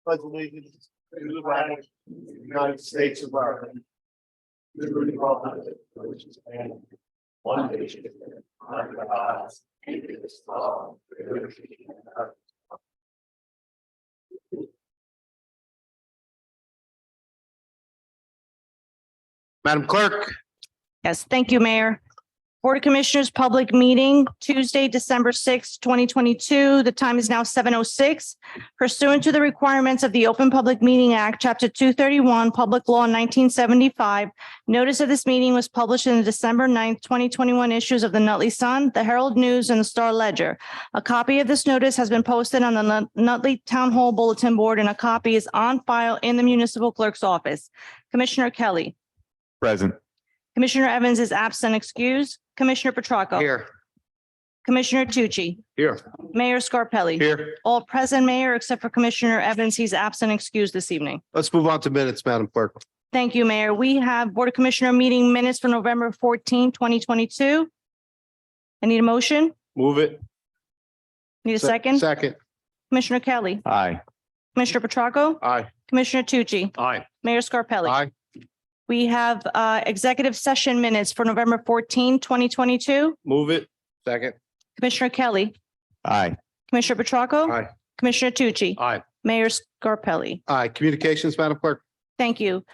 pledge allegiance to the flag of the United States of America, to the republic for which it stands, one nation, under God, indivisible, with liberty and justice. Madam Clerk. Yes, thank you, Mayor. Board of Commissioners, public meeting, Tuesday, December 6, 2022. The time is now 7:06. Pursuant to the requirements of the Open Public Meeting Act, Chapter 231, Public Law 1975, notice of this meeting was published in the December 9th, 2021 issues of the Nutley Sun, the Herald News, and the Star Ledger. A copy of this notice has been posted on the Nutley Town Hall Bulletin Board, and a copy is on file in the municipal clerk's office. Commissioner Kelly. Present. Commissioner Evans is absent, excused. Commissioner Petracca. Here. Commissioner Tucci. Here. Mayor Scarpelli. Here. All present, Mayor, except for Commissioner Evans. He's absent, excused this evening. Let's move on to minutes, Madam Clerk. Thank you, Mayor. We have Board of Commissioner meeting minutes for November 14, 2022. I need a motion. Move it. Need a second? Second. Commissioner Kelly. Aye. Commissioner Petracca. Aye. Commissioner Tucci. Aye. Mayor Scarpelli. Aye. We have executive session minutes for November 14, 2022. Move it. Second. Commissioner Kelly. Aye. Commissioner Petracca. Aye. Commissioner Tucci. Aye. Mayor Scarpelli. Aye. Communications, Madam Clerk. Thank you.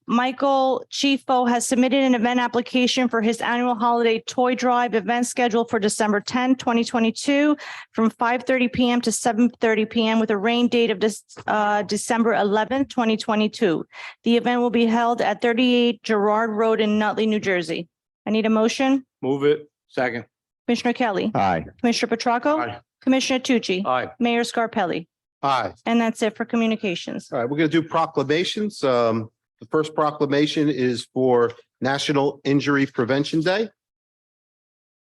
Michael Chifo has submitted an event application for his annual holiday toy drive event scheduled for December 10, 2022 from 5:30 PM to 7:30 PM with a rain date of December 11th, 2022. The event will be held at 38 Girard Road in Nutley, New Jersey. I need a motion. Move it. Second. Commissioner Kelly. Aye. Commissioner Petracca. Aye. Commissioner Tucci. Aye. Mayor Scarpelli. Aye. And that's it for communications. All right, we're going to do proclamations. The first proclamation is for National Injury Prevention Day.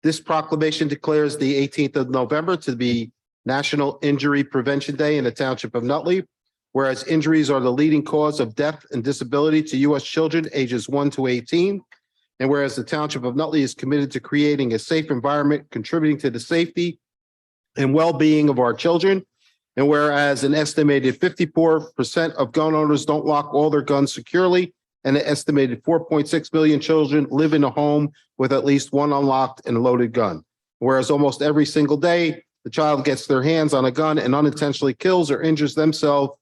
This proclamation declares the 18th of November to be National Injury Prevention Day in the Township of Nutley, whereas injuries are the leading cause of death and disability to U.S. children ages 1 to 18. And whereas the Township of Nutley is committed to creating a safe environment, contributing to the safety and well-being of our children. And whereas an estimated 54% of gun owners don't lock all their guns securely, and an estimated 4.6 million children live in a home with at least one unlocked and loaded gun. Whereas almost every single day, the child gets their hands on a gun and unintentionally kills or injures themselves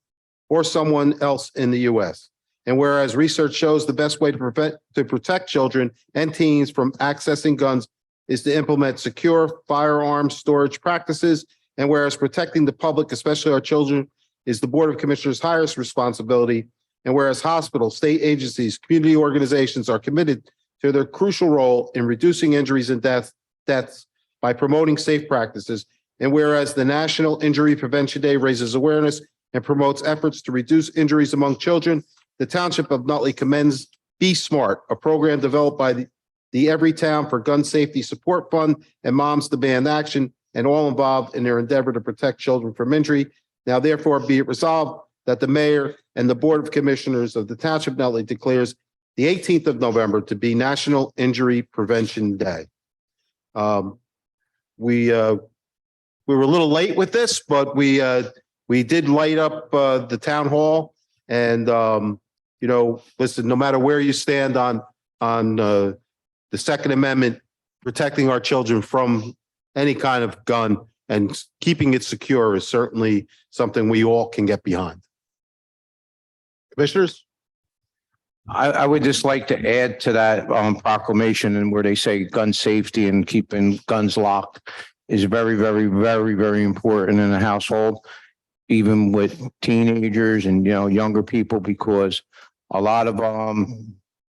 or someone else in the U.S. And whereas research shows the best way to protect children and teens from accessing guns is to implement secure firearms storage practices. And whereas protecting the public, especially our children, is the Board of Commissioners' highest responsibility. And whereas hospitals, state agencies, community organizations are committed to their crucial role in reducing injuries and deaths by promoting safe practices. And whereas the National Injury Prevention Day raises awareness and promotes efforts to reduce injuries among children, the Township of Nutley commends Be Smart, a program developed by the Everytown for Gun Safety Support Fund and Moms Demand Action, and all involved in their endeavor to protect children from injury. Now, therefore, be it resolved that the mayor and the Board of Commissioners of the Township of Nutley declares the 18th of November to be National Injury Prevention Day. We were a little late with this, but we did light up the town hall, and listen, no matter where you stand on the Second Amendment, protecting our children from any kind of gun and keeping it secure is certainly something we all can get behind. Commissioners? I would just like to add to that proclamation, and where they say gun safety and keeping guns locked is very, very, very, very important in a household, even with teenagers and, younger people, because a lot of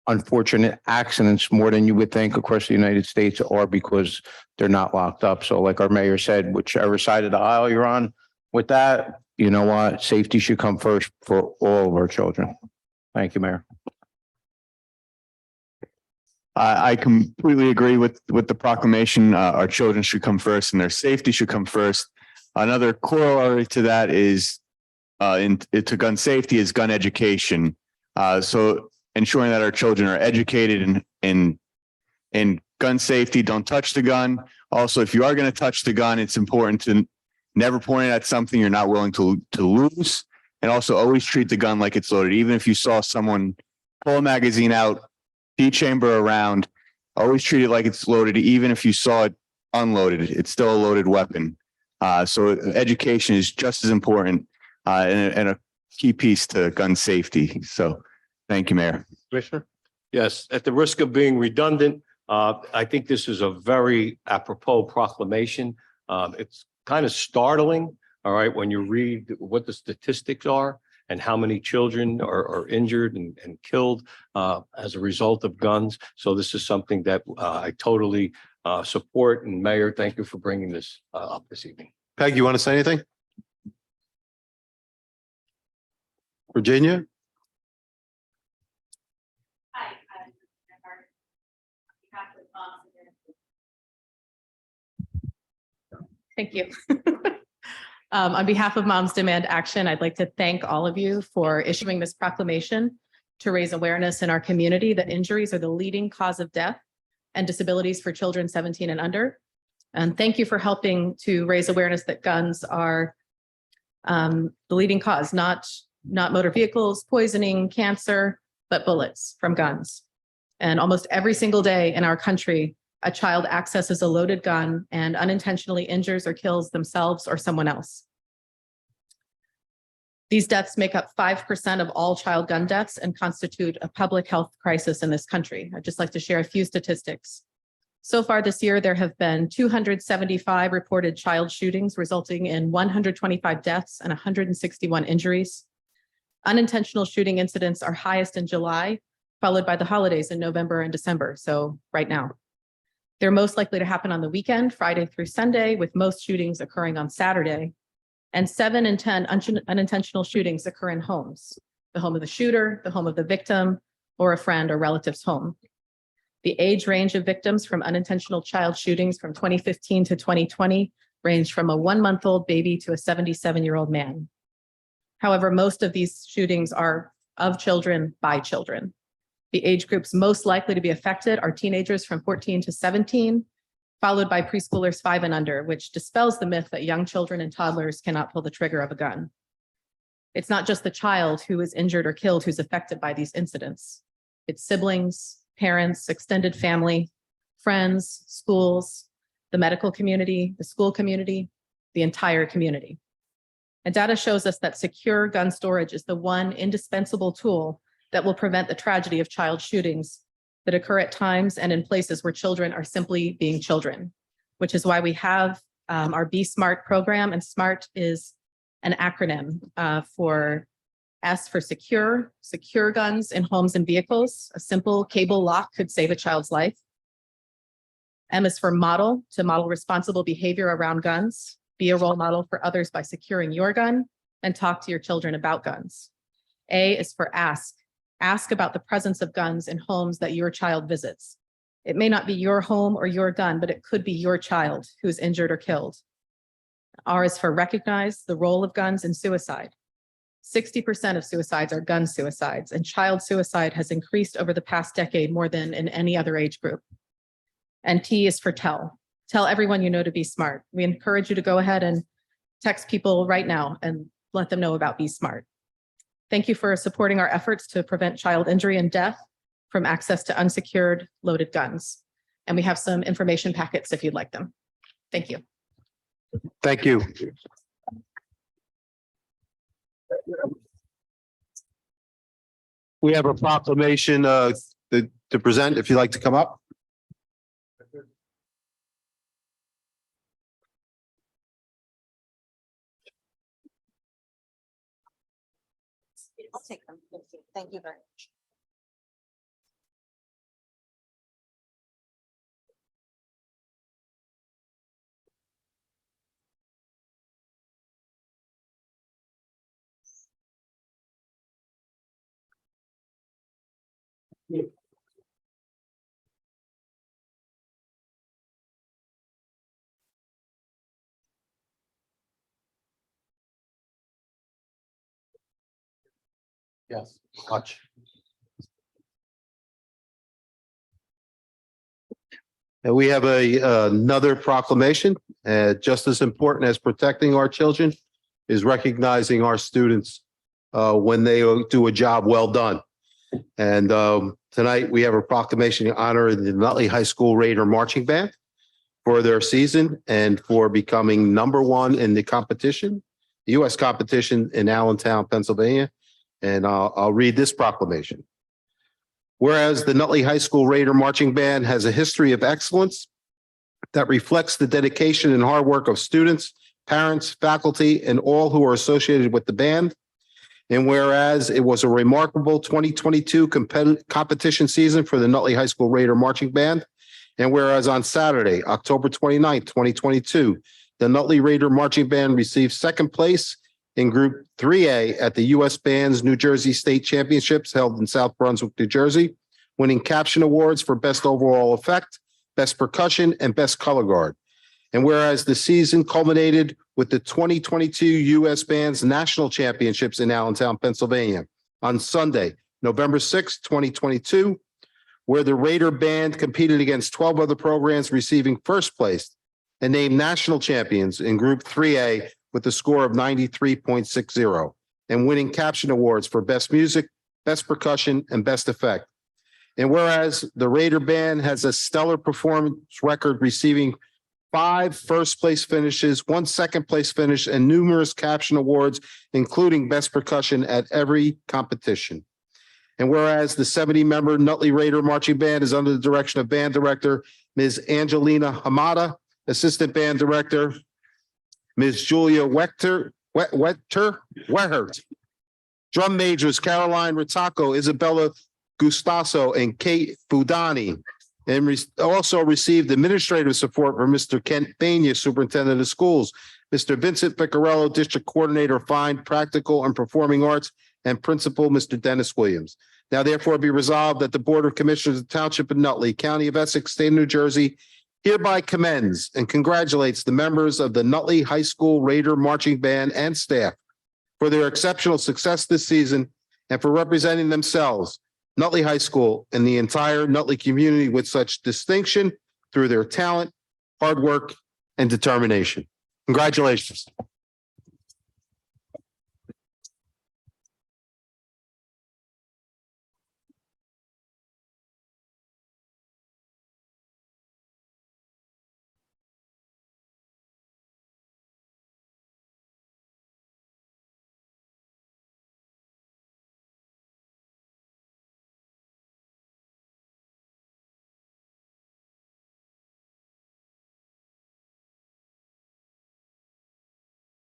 unfortunate accidents, more than you would think, across the United States, are because they're not locked up. So like our mayor said, whichever side of the aisle you're on with that, you know what, safety should come first for all of our children. Thank you, Mayor. I completely agree with the proclamation. Our children should come first and their safety should come first. Another corollary to that is to gun safety is gun education. So ensuring that our children are educated in gun safety, don't touch the gun. Also, if you are going to touch the gun, it's important to never point it at something you're not willing to lose. And also always treat the gun like it's loaded. Even if you saw someone pull a magazine out, chamber around, always treat it like it's loaded. Even if you saw it unloaded, it's still a loaded weapon. So education is just as important and a key piece to gun safety. So thank you, Mayor. Commissioner? Yes, at the risk of being redundant, I think this is a very apropos proclamation. It's kind of startling, all right, when you read what the statistics are and how many children are injured and killed as a result of guns. So this is something that I totally support. And Mayor, thank you for bringing this up this evening. Peg, you want to say anything? Virginia? Thank you. On behalf of Moms Demand Action, I'd like to thank all of you for issuing this proclamation to raise awareness in our community that injuries are the leading cause of death and disabilities for children 17 and under. And thank you for helping to raise awareness that guns are the leading cause, not motor vehicles, poisoning, cancer, but bullets from guns. And almost every single day in our country, a child accesses a loaded gun and unintentionally injures or kills themselves or someone else. These deaths make up 5% of all child gun deaths and constitute a public health crisis in this country. I'd just like to share a few statistics. So far this year, there have been 275 reported child shootings, resulting in 125 deaths and 161 injuries. Unintentional shooting incidents are highest in July, followed by the holidays in November and December, so right now. They're most likely to happen on the weekend, Friday through Sunday, with most shootings occurring on Saturday. And 7 in 10 unintentional shootings occur in homes, the home of the shooter, the home of the victim, or a friend or relative's home. The age range of victims from unintentional child shootings from 2015 to 2020 range from a 1-month-old baby to a 77-year-old man. However, most of these shootings are of children by children. The age groups most likely to be affected are teenagers from 14 to 17, followed by preschoolers 5 and under, which dispels the myth that young children and toddlers cannot pull the trigger of a gun. It's not just the child who is injured or killed who's affected by these incidents. It's siblings, parents, extended family, friends, schools, the medical community, the school community, the entire community. And data shows us that secure gun storage is the one indispensable tool that will prevent the tragedy of child shootings that occur at times and in places where children are simply being children, which is why we have our Be Smart program. And SMART is an acronym for S for secure guns in homes and vehicles. A simple cable lock could save a child's life. M is for model, to model responsible behavior around guns. Be a role model for others by securing your gun and talk to your children about guns. A is for ask. Ask about the presence of guns in homes that your child visits. It may not be your home or your gun, but it could be your child who's injured or killed. R is for recognize the role of guns in suicide. 60% of suicides are gun suicides, and child suicide has increased over the past decade more than in any other age group. And T is for tell. Tell everyone you know to be smart. We encourage you to go ahead and text people right now and let them know about Be Smart. Thank you for supporting our efforts to prevent child injury and death from access to unsecured loaded guns. And we have some information packets if you'd like them. Thank you. Thank you. We have a proclamation to present, if you'd like to come up. I'll take them. Thank you very much. Yes, watch. And we have another proclamation, just as important as protecting our children is recognizing our students when they do a job well done. And tonight we have a proclamation in honor of the Nutley High School Raider Marching Band for their season and for becoming #1 in the competition, the U.S. competition in Allentown, Pennsylvania. And I'll read this proclamation. Whereas the Nutley High School Raider Marching Band has a history of excellence that reflects the dedication and hard work of students, parents, faculty, and all who are associated with the band. And whereas it was a remarkable 2022 competition season for the Nutley High School Raider Marching Band. And whereas on Saturday, October 29th, 2022, the Nutley Raider Marching Band received second place in Group 3A at the U.S. Bands New Jersey State Championships held in South Brunswick, New Jersey, winning caption awards for Best Overall Effect, Best Percussion, and Best Color Guard. And whereas the season culminated with the 2022 U.S. Bands National Championships in Allentown, Pennsylvania on Sunday, November 6, 2022, where the Raider Band competed against 12 other programs, receiving first place and named national champions in Group 3A with a score of 93.60 and winning caption awards for Best Music, Best Percussion, and Best Effect. And whereas the Raider Band has a stellar performance record, receiving 5 first-place finishes, 1 second-place finish, and numerous caption awards, including Best Percussion at every competition. And whereas the 70-member Nutley Raider Marching Band is under the direction of Band Director Ms. Angelina Hamada, Assistant Band Director Ms. Julia Wehert, Drum Majors Caroline Ritacco, Isabella Gustaso, and Kate Budani, and also received administrative support from Mr. Kent Bania, Superintendent of Schools, Mr. Vincent Picarello, District Coordinator, Fine, Practical, and Performing Arts, and Principal, Mr. Dennis Williams. Now therefore be resolved that the Board of Commissioners of the Township of Nutley, County of Essex, State of New Jersey, hereby commends and congratulates the members of the Nutley High School Raider Marching Band and staff for their exceptional success this season and for representing themselves, Nutley High School, and the entire Nutley community with such distinction through their talent, hard work, and determination. Congratulations.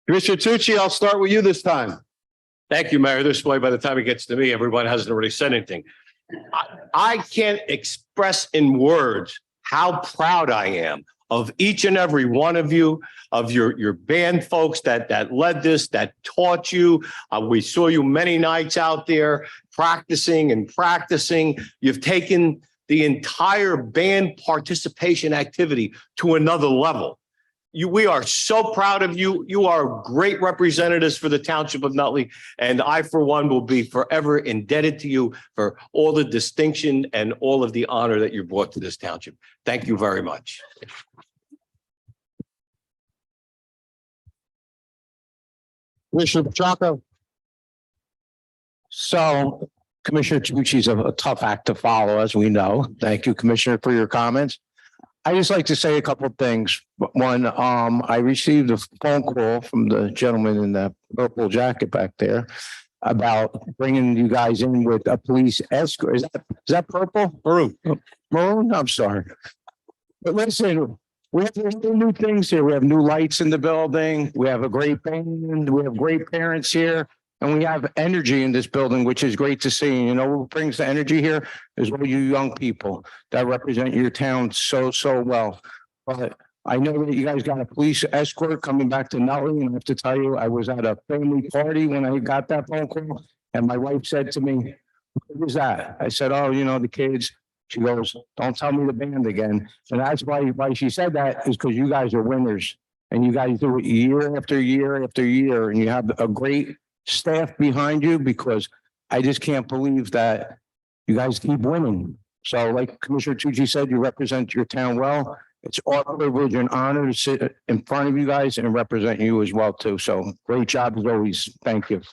Commissioner Tucci, I'll start with you this time. Thank you, Mayor. This way, by the time it gets to me, everyone hasn't already said anything. I can't express in words how proud I am of each and every one of you, of your band folks that led this, that taught you. We saw you many nights out there practicing and practicing. You've taken the entire band participation activity to another level. We are so proud of you. You are great representatives for the Township of Nutley, and I, for one, will be forever indebted to you for all the distinction and all of the honor that you brought to this township. Thank you very much. Commissioner Petracco. So Commissioner Tucci is a tough act to follow, as we know. Thank you, Commissioner, for your comments. I just like to say a couple of things. One, I received a phone call from the gentleman in the purple jacket back there about bringing you guys in with a police escort. Is that purple? Maroon. Maroon? I'm sorry. But listen, we have new things here. We have new lights in the building. We have a great band. We have great parents here. And we have energy in this building, which is great to see. You know, what brings the energy here is all you young people that represent your town so well. But I know that you guys got a police escort coming back to Nutley, and I have to tell you, I was at a family party when I got that phone call, and my wife said to me, "What was that?" I said, "Oh, you know, the kids." She goes, "Don't tell me the band again." And that's why she said that, is because you guys are winners, and you guys do it year after year after year, and you have a great staff behind you, because I just can't believe that you guys keep winning. So like Commissioner Tucci said, you represent your town well. It's our privilege and honor to sit in front of you guys and represent you as well too. So great job as always. Thank you.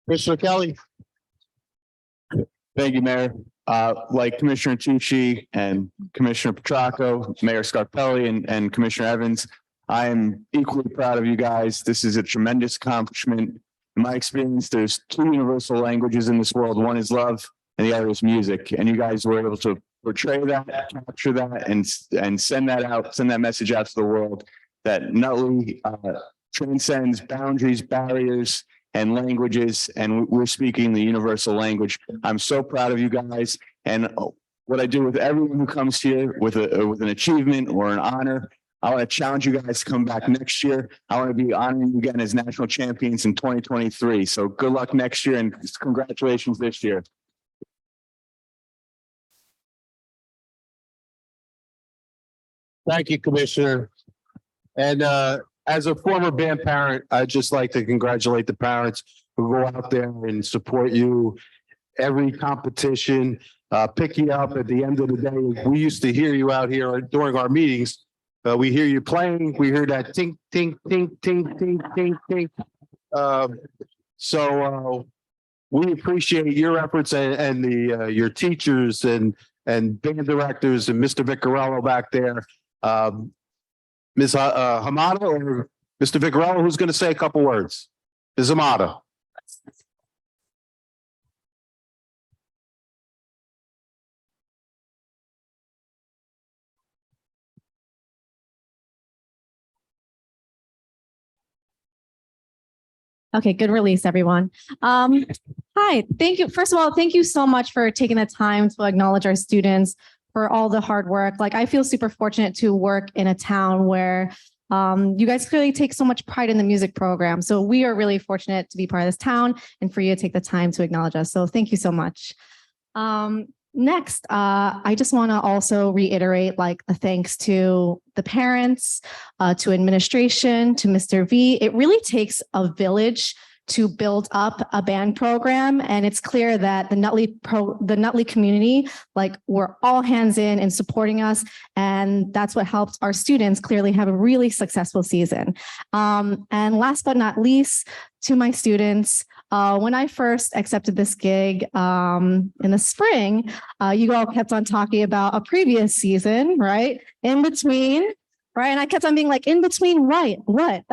Commissioner Kelly. Thank you, Mayor. Like Commissioner Tucci and Commissioner Petracca, Mayor Scarpelli and Commissioner Evans, I am equally proud of you guys. This is a tremendous accomplishment. In my experience, there's two universal languages in this world. One is love and the other is music. And you guys were able to portray that, capture that, and send that out, send that message out to the world that Nutley transcends boundaries, barriers, and languages, and we're speaking the universal language. I'm so proud of you guys. And what I do with everyone who comes here with an achievement or an honor, I want to challenge you guys to come back next year. I want to be honoring you again as national champions in 2023. So good luck next year and congratulations this year. Thank you, Commissioner. And as a former band parent, I'd just like to congratulate the parents who go out there and support you every competition, pick you up at the end of the day. We used to hear you out here during our meetings. We hear you playing. We hear that tink, tink, tink, tink, tink, tink, tink. So we appreciate your efforts and the your teachers and band directors and Mr. Vicarello back there. Ms. Hamada or Mr. Vicarello, who's going to say a couple words? Ms. Hamada. Okay, good release, everyone. Hi, thank you. First of all, thank you so much for taking the time to acknowledge our students for all the hard work. Like, I feel super fortunate to work in a town where you guys clearly take so much pride in the music program. So we are really fortunate to be part of this town and for you to take the time to acknowledge us. So thank you so much. Next, I just want to also reiterate like a thanks to the parents, to administration, to Mr. V. It really takes a village to build up a band program. And it's clear that the Nutley community, like we're all hands in and supporting us. And that's what helped our students clearly have a really successful season. And last but not least, to my students, when I first accepted this gig in the spring, you all kept on talking about a previous season, right? In between, right? And I kept on being like, in between, right? What?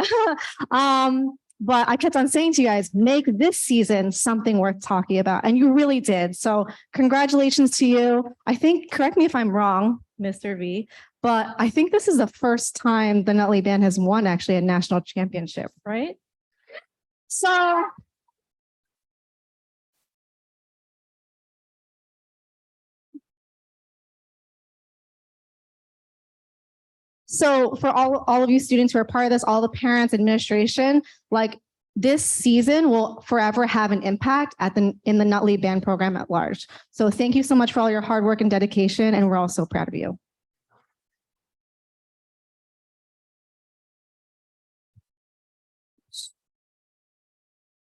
But I kept on saying to you guys, make this season something worth talking about. And you really did. So congratulations to you. I think, correct me if I'm wrong, Mr. V, but I think this is the first time the Nutley Band has won actually a national championship, right? So for all of you students who are part of this, all the parents, administration, like this season will forever have an impact in the Nutley Band program at large. So thank you so much for all your hard work and dedication, and we're all so proud of you.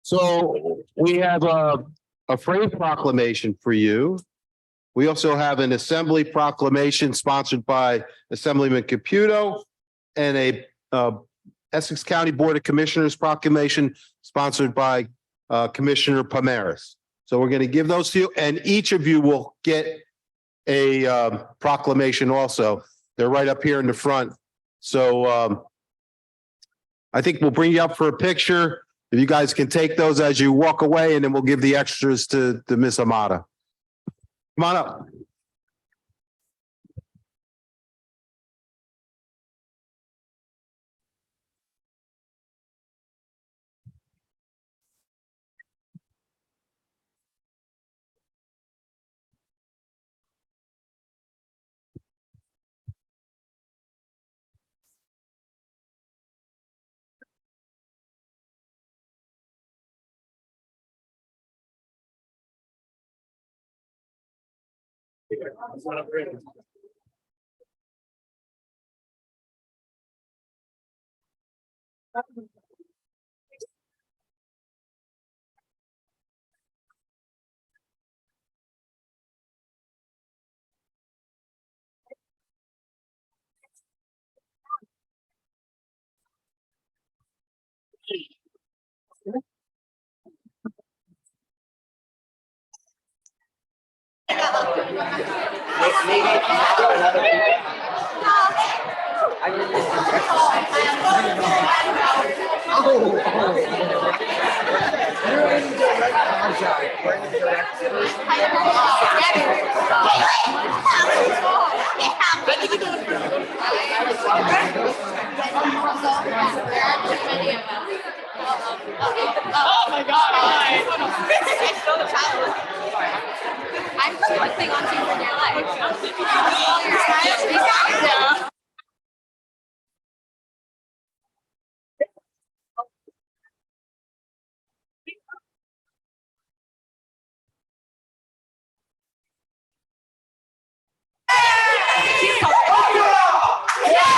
So we have a frame proclamation for you. We also have an assembly proclamation sponsored by Assemblyman Caputo and a Essex County Board of Commissioners proclamation sponsored by Commissioner Pomeris. So we're going to give those to you, and each of you will get a proclamation also. They're right up here in the front. So I think we'll bring you up for a picture. If you guys can take those as you walk away, and then we'll give the extras to Ms. Amata. Come on up. Oh my God. I'm focusing on changing your life. All your smiles. Yeah.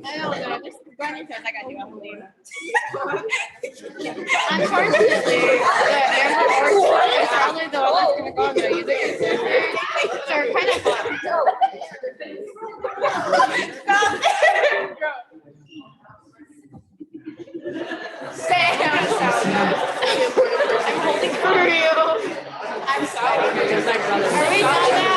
I don't know, just run into it. I got you. Unfortunately, the Amber Orchard is probably the one that's gonna go on the music exhibition. So we're kind of Sam, I'm holding for you. I'm sorry. Are we done now?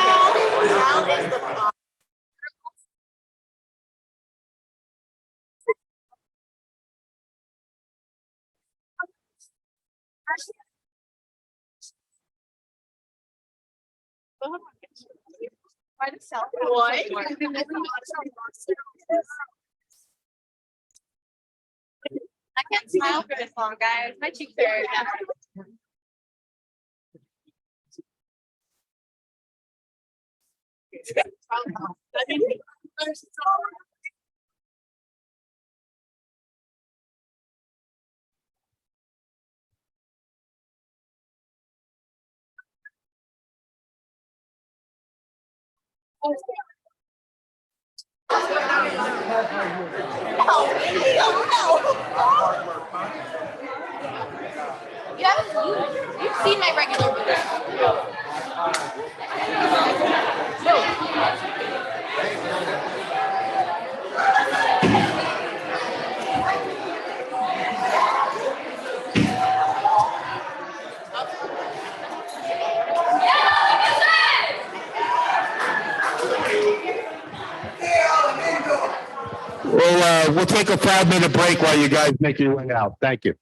What? I can't smile for this long, guys. My cheeks hurt. You've seen my regular videos. We'll take a 5-minute break while you guys make your way out. Thank you.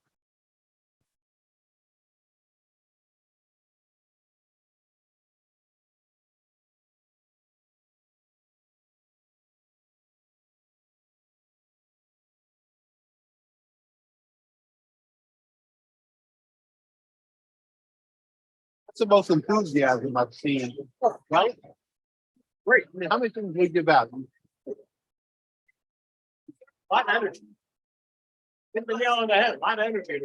That's the most enthusiasm I've seen, right? Great. I mean, how many things we give out? A lot of energy. Hit the nail on the head, a lot of energy.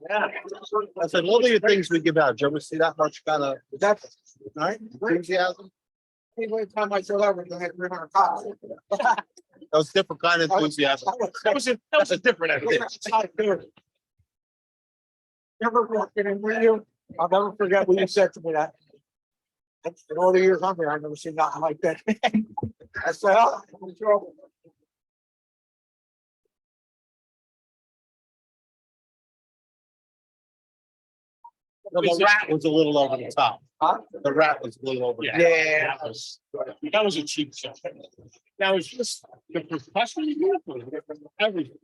Yeah. I said, what are the things we give out? Did you ever see that much kind of, right? Enthusiasm? Every time I showed up, we had 300 cops. That was different kind of enthusiasm. That's a different energy. Never walked in with you. I'll never forget what you said to me that. In all the years I'm here, I've never seen nothing like that. I said, oh, I'm in trouble. No, the rat was a little over the top. Huh? The rat was a little over. the top. Yeah, that was a cheap shot. That was just the percussion. Everything.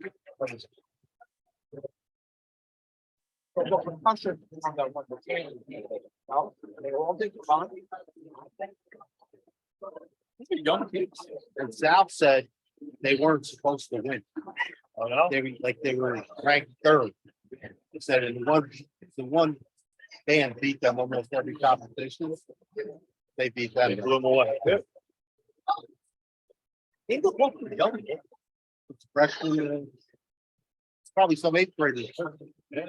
But the percussion on that one, the cane, well, they were all different. These are young kids. And Sal said they weren't supposed to win. Oh, no? They were ranked third. He said in the one band beat them almost every competition. They beat them. They blew them away. Yeah. They look young. It's freshman. It's probably some 8th graders. Yeah.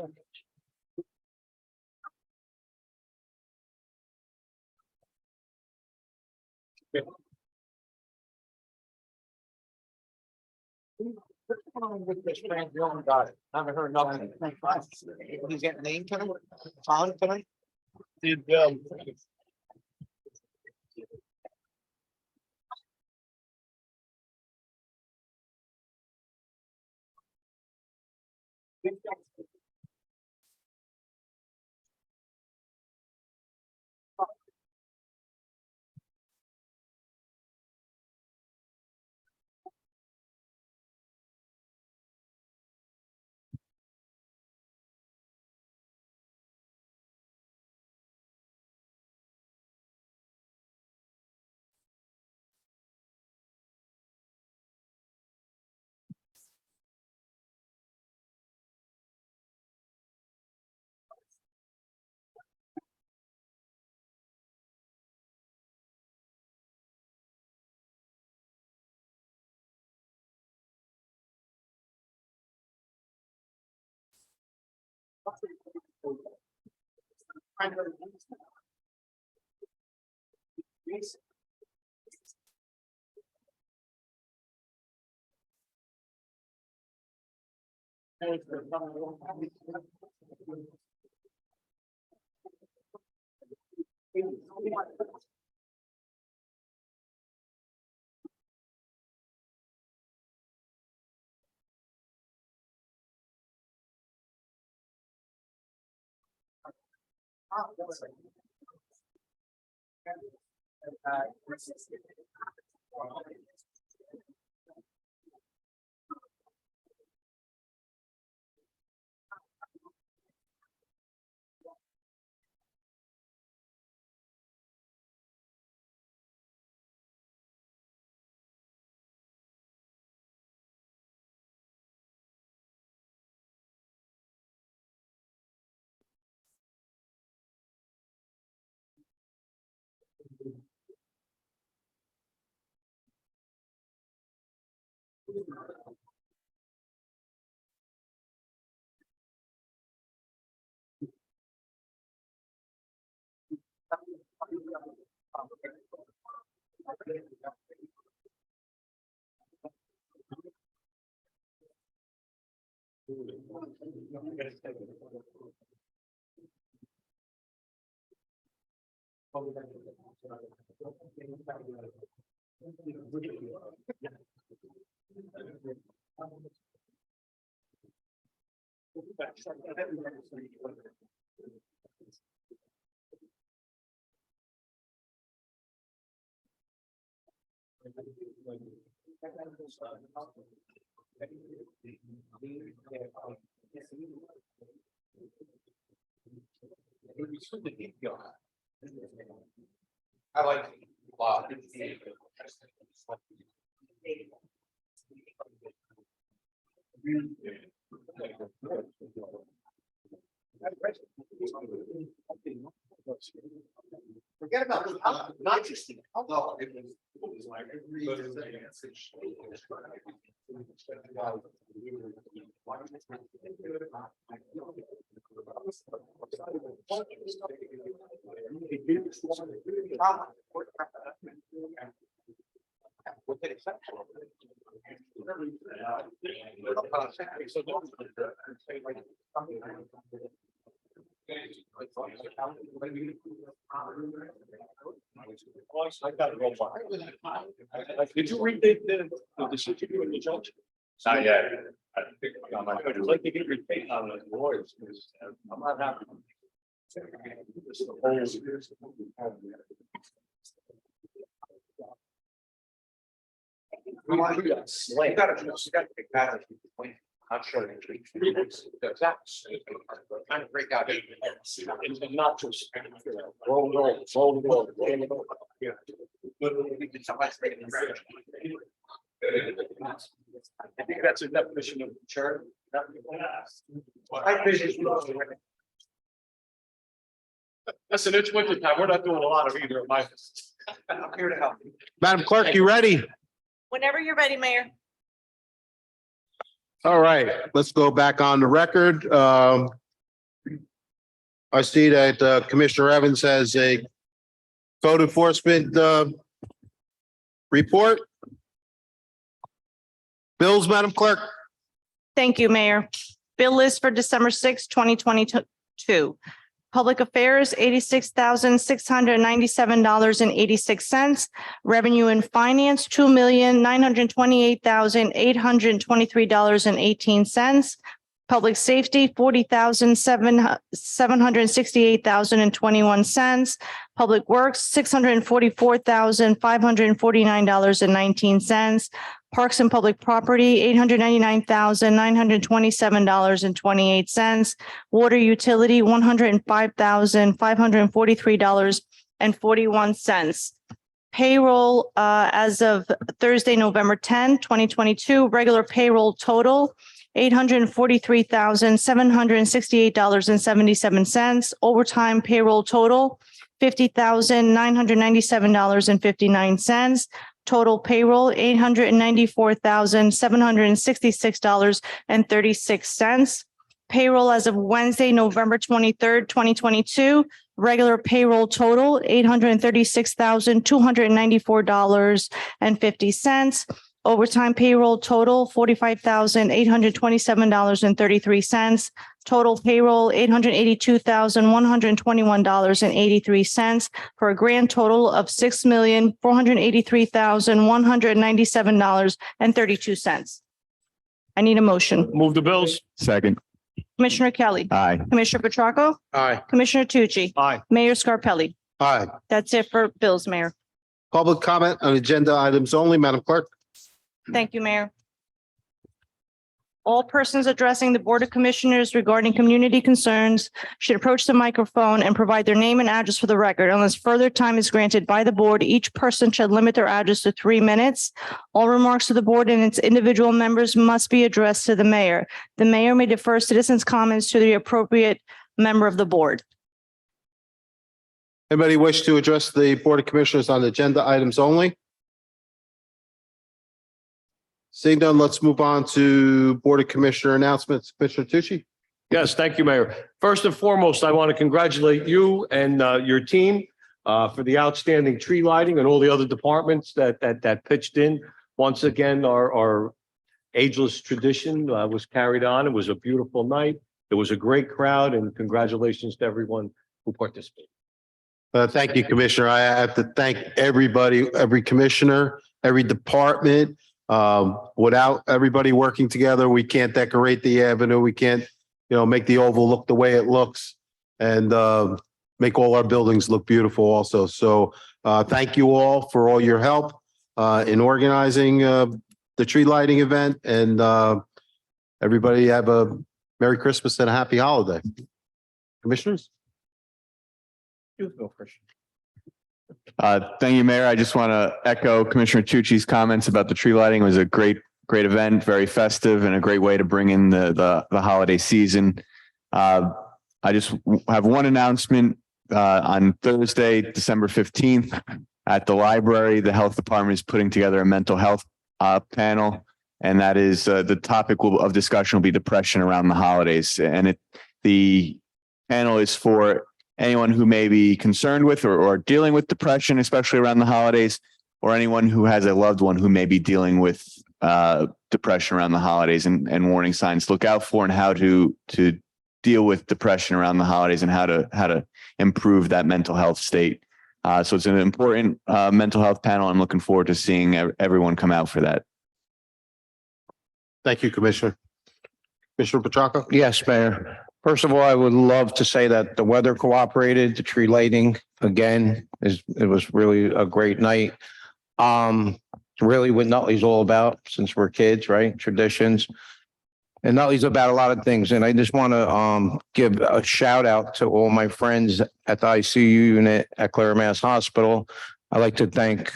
With this man, you only got it. I haven't heard nothing. He's getting named tonight? Found tonight? Did I like. Forget about the, not just the, although it was like. Did you read the decision of the judge? Not yet. I'd like to get your take on the lawyers, because I'm not happy. You gotta pick that. I'm sure. Kind of break out. It's not just. Roll. Yeah. I think that's a definition of churn. Listen, it's winter time. We're not doing a lot of either of my. I'm here to help. Madam Clerk, you ready? Whenever you're ready, Mayor. All right, let's go back on the record. I see that Commissioner Evans has a code enforcement report. Bills, Madam Clerk. Thank you, Mayor. Bill list for December 6, 2022. Public Affairs, $86,697.86. Revenue and Finance, $2,928,823.18. Public Safety, $40,768,021. Public Works, $644,549.19. Parks and Public Property, $899,927.28. Water Utility, $105,543.41. Payroll, as of Thursday, November 10, 2022, regular payroll total, $843,768.77. Overtime payroll total, $50,997.59. Total payroll, $894,766.36. Payroll as of Wednesday, November 23rd, 2022. Regular payroll total, $836,294.50. Overtime payroll total, $45,827.33. Total payroll, $882,121.83 for a grand total of $6,483,197.32. I need a motion. Move the bills. Second. Commissioner Kelly. Aye. Commissioner Petracca. Aye. Commissioner Tucci. Aye. Mayor Scarpelli. Aye. That's it for bills, Mayor. Public comment on agenda items only, Madam Clerk. Thank you, Mayor. All persons addressing the Board of Commissioners regarding community concerns should approach the microphone and provide their name and address for the record. Unless further time is granted by the board, each person should limit their address to 3 minutes. All remarks to the board and its individual members must be addressed to the mayor. The mayor may defer citizens' comments to the appropriate member of the board. Anybody wish to address the Board of Commissioners on agenda items only? Seeing none, let's move on to Board of Commissioner announcements. Commissioner Tucci? Yes, thank you, Mayor. First and foremost, I want to congratulate you and your team for the outstanding tree lighting and all the other departments that pitched in. Once again, our ageless tradition was carried on. It was a beautiful night. It was a great crowd, and congratulations to everyone who participated. Thank you, Commissioner. I have to thank everybody, every commissioner, every department. Without everybody working together, we can't decorate the avenue. We can't, make the Oval look the way it looks and make all our buildings look beautiful also. So thank you all for all your help in organizing the tree lighting event, and everybody have a Merry Christmas and a happy holiday. Commissioners? Thank you, Mayor. I just want to echo Commissioner Tucci's comments about the tree lighting. It was a great event, very festive, and a great way to bring in the holiday season. I just have one announcement. On Thursday, December 15th, at the library, the health department is putting together a mental health panel, and that is the topic of discussion will be depression around the holidays. And the panel is for anyone who may be concerned with or dealing with depression, especially around the holidays, or anyone who has a loved one who may be dealing with depression around the holidays, and warning signs to look out for, and how to deal with depression around the holidays, and how to improve that mental health state. So it's an important mental health panel. I'm looking forward to seeing everyone come out for that. Thank you, Commissioner. Commissioner Petracca? Yes, Mayor. First of all, I would love to say that the weather cooperated, the tree lighting again it was really a great night. Really what Nutley's all about, since we're kids, right? Traditions. And Nutley's about a lot of things. And I just want to give a shout out to all my friends at the ICU unit at Clare Mass Hospital. I'd like to thank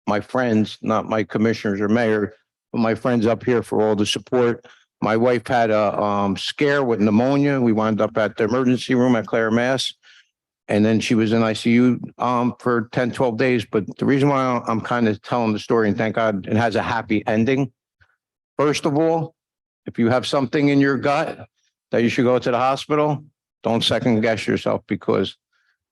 my friends, not my commissioners or mayor, but my friends up here for all the support. My wife had a scare with pneumonia. We wound up at the emergency room at Clare Mass. And then she was in ICU for 10, 12 days. But the reason why I'm kind of telling the story, and thank God it has a happy ending. First of all, if you have something in your gut that you should go to the hospital, don't second guess yourself, because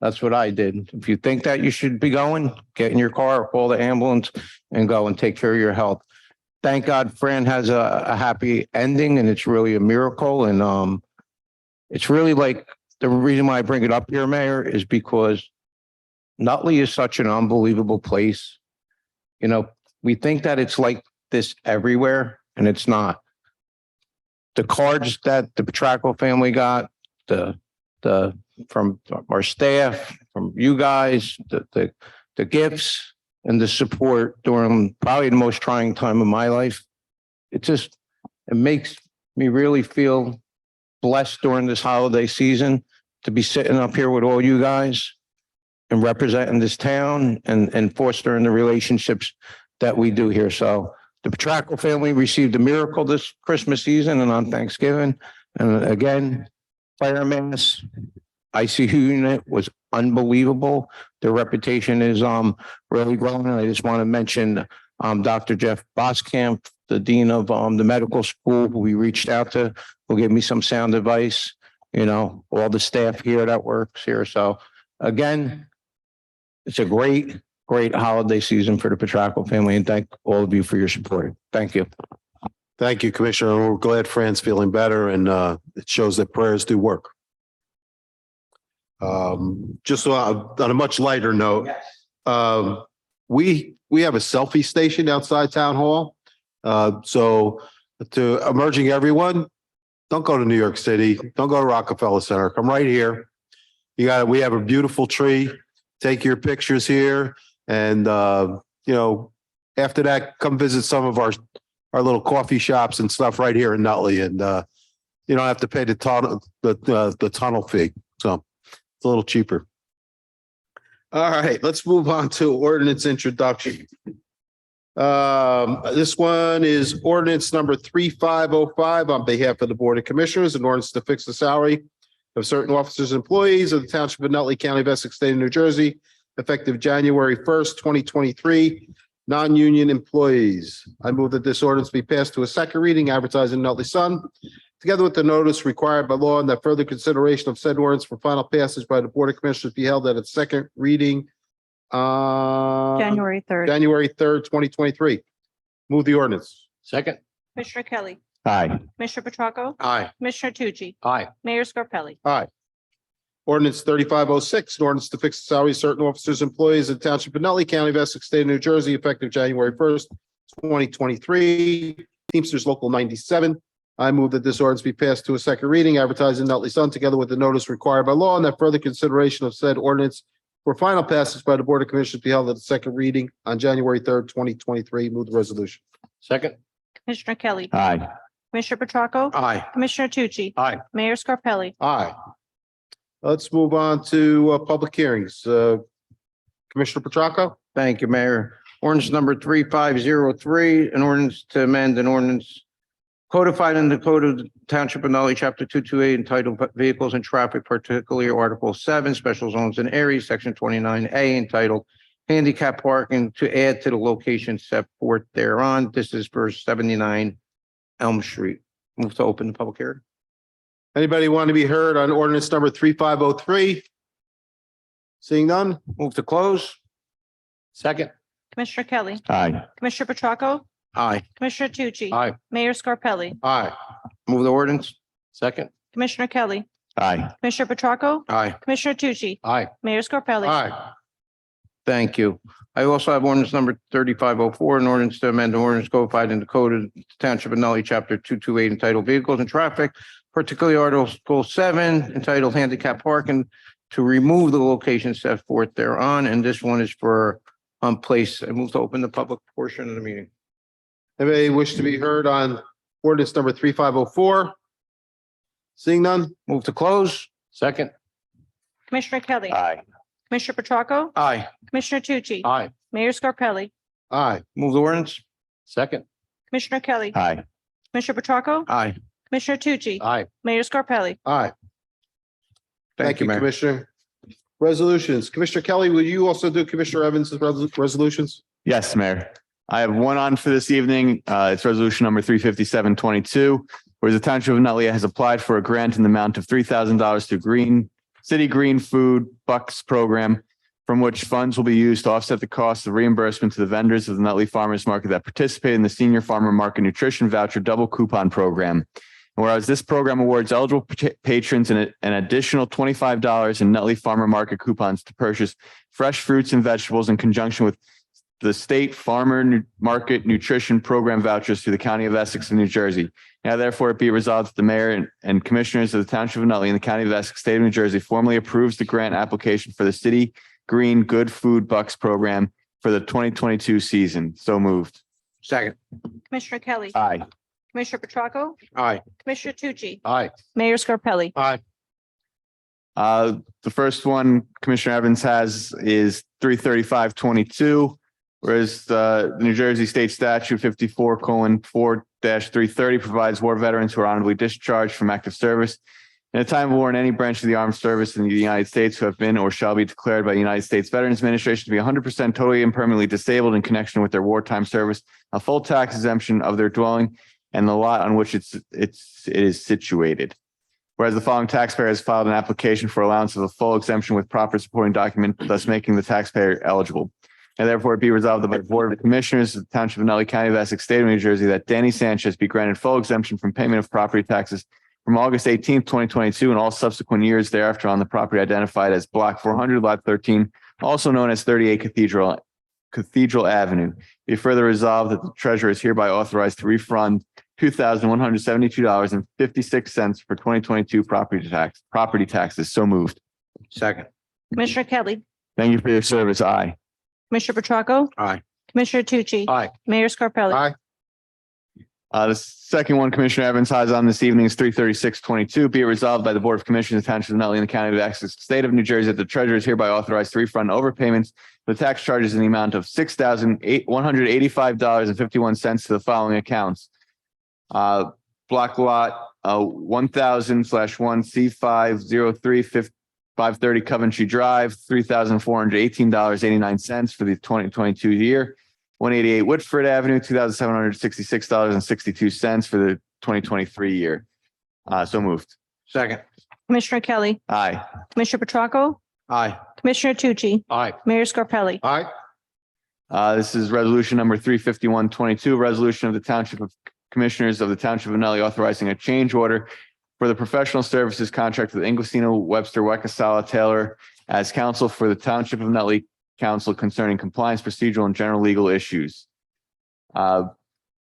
that's what I did. If you think that you should be going, get in your car or call the ambulance and go and take care of your health. Thank God Fran has a happy ending, and it's really a miracle. And it's really like, the reason why I bring it up here, Mayor, is because Nutley is such an unbelievable place. We think that it's like this everywhere, and it's not. The cards that the Petracca family got, from our staff, from you guys, the gifts and the support during probably the most trying time of my life. It makes me really feel blessed during this holiday season to be sitting up here with all you guys and representing this town and fostering the relationships that we do here. So the Petracca family received a miracle this Christmas season and on Thanksgiving. And again, Clare Mass ICU unit was unbelievable. Their reputation is really growing. I just want to mention Dr. Jeff Boskamp, the dean of the medical school, who we reached out to, who gave me some sound advice, all the staff here that works here. So again, it's a great holiday season for the Petracco family, and thank all of you for your support. Thank you. Thank you, Commissioner. We're glad Fran's feeling better, and it shows that prayers do work. Just on a much lighter note, we have a selfie station outside Town Hall. So to emerging everyone, don't go to New York City. Don't go to Rockefeller Center. Come right here. We have a beautiful tree. Take your pictures here. And, after that, come visit some of our little coffee shops and stuff right here in Nutley. And, you don't have to pay the tunnel fee. So it's a little cheaper. All right, let's move on to ordinance introduction. This one is ordinance number 3505 on behalf of the Board of Commissioners, an ordinance to fix the salary of certain officers and employees of the Township of Nutley, County of Essex, State of New Jersey, effective January 1st, 2023, non-union employees. I move that this ordinance be passed to a second reading, advertised in Nutley Sun, together with the notice required by law, and that further consideration of said ordinance for final passage by the Board of Commissioners be held at its second reading January 3rd. January 3rd, 2023. Move the ordinance. Second. Commissioner Kelly. Aye. Commissioner Petracco. Aye. Commissioner Tucci. Aye. Mayor Scarpelli. Aye. Ordinance 3506, an ordinance to fix the salary of certain officers, and employees of the Township of Nutley, County of Essex, State of New Jersey, effective January 1st, 2023. Teamsters Local 97. I move that this ordinance be passed to a second reading, advertised in Nutley Sun, together with the notice required by law, and that further consideration of said ordinance for final passage by the Board of Commissioners be held at the second reading on January 3rd, 2023. Move the resolution. Second. Commissioner Kelly. Aye. Commissioner Petracco. Aye. Commissioner Tucci. Aye. Mayor Scarpelli. Aye. Let's move on to public hearings. Commissioner Petracco? Thank you, Mayor. Ordinance number 3503, an ordinance to amend an ordinance codified in the Code of the Township of Nutley, Chapter 228, entitled Vehicles and Traffic, particularly Article 7, Special Zones and Areas, Section 29A, entitled Handicap Parking, to add to the location set forth thereon. This is for 79 Elm Street. Move to open the public hearing. Anybody want to be heard on ordinance number 3503? Seeing none? Move to close. Second. Commissioner Kelly. Aye. Commissioner Petracco. Aye. Commissioner Tucci. Aye. Mayor Scarpelli. Aye. Move the ordinance. Second. Commissioner Kelly. Aye. Commissioner Petracco. Aye. Commissioner Tucci. Aye. Mayor Scarpelli. Aye. Thank you. I also have ordinance number 3504, an ordinance to amend the ordinance codified in the Code of the Township of Nutley, Chapter 228, entitled Vehicles and Traffic, particularly Article 7, entitled Handicap Parking, to remove the location set forth thereon. And this one is for place. I move to open the public portion of the meeting. Anybody wish to be heard on ordinance number 3504? Seeing none? Move to close. Second. Commissioner Kelly. Aye. Commissioner Petracco. Aye. Commissioner Tucci. Aye. Mayor Scarpelli. Aye. Move the ordinance. Second. Commissioner Kelly. Aye. Commissioner Petracco. Aye. Commissioner Tucci. Aye. Mayor Scarpelli. Aye. Thank you, Mayor. Commissioner. Resolutions. Commissioner Kelly, will you also do Commissioner Evans' resolutions? Yes, Mayor. I have one on for this evening. It's resolution number 35722, whereas the Township of Nutley has applied for a grant in the amount of $3,000 through City Green Food Bucks Program, from which funds will be used to offset the cost of reimbursement to the vendors of the Nutley Farmers Market that participate in the Senior Farmer Market Nutrition Voucher Double Coupon Program. And whereas this program awards eligible patrons an additional $25 in Nutley Farmer Market coupons to purchase fresh fruits and vegetables in conjunction with the State Farmer Market Nutrition Program vouchers through the County of Essex and New Jersey. Now, therefore, it be resolved that the mayor and commissioners of the Township of Nutley in the County of Essex, State of New Jersey, formally approves the grant application for the City Green Good Food Bucks Program for the 2022 season. So moved. Second. Commissioner Kelly. Aye. Commissioner Petracco. Aye. Commissioner Tucci. Aye. Mayor Scarpelli. Aye. The first one Commissioner Evans has is 33522, whereas the New Jersey State Statute 54:4-330 provides war veterans who are honorably discharged from active service in a time of war in any branch of the armed service in the United States who have been or shall be declared by the United States Veterans Administration to be 100% totally and permanently disabled in connection with their wartime service, a full tax exemption of their dwelling and the lot on which it is situated. Whereas the following taxpayer has filed an application for allowance of a full exemption with proper supporting document, thus making the taxpayer eligible. And therefore it be resolved by the Board of Commissioners of the Township of Nutley County of Essex, State of New Jersey, that Danny Sanchez be granted full exemption from payment of property taxes from August 18th, 2022 and all subsequent years thereafter on the property identified as Block 400, Lot 13, also known as 38 Cathedral Avenue. Be further resolved that the treasurer is hereby authorized to refund $2,172.56 for 2022 property taxes. So moved. Second. Commissioner Kelly, Thank you for your service. Aye. Commissioner Petracca, Aye. Commissioner Tucci, Aye. Mayor Scarpelli. Aye. The second one Commissioner Evans has on this evening is 33622. Be it resolved by the Board of Commissioners of the Township of Nutley in the County of Essex, State of New Jersey, that the treasurer is hereby authorized to refund overpayments for tax charges in the amount of $6,185.51 to the following accounts. Block lot 1000/1 C503 530 Coventry Drive, $3,418.89 for the 2022 year. 188 Whitford Avenue, $2,766.62 for the 2023 year. So moved. Second. Commissioner Kelly, Aye. Commissioner Petracca, Aye. Commissioner Tucci, Aye. Mayor Scarpelli. Aye. This is resolution number 35122, resolution of the Township of Commissioners of the Township of Nutley authorizing a change order for the professional services contract with Inglesino Webster Wekasala Taylor as counsel for the Township of Nutley Council concerning compliance, procedural, and general legal issues.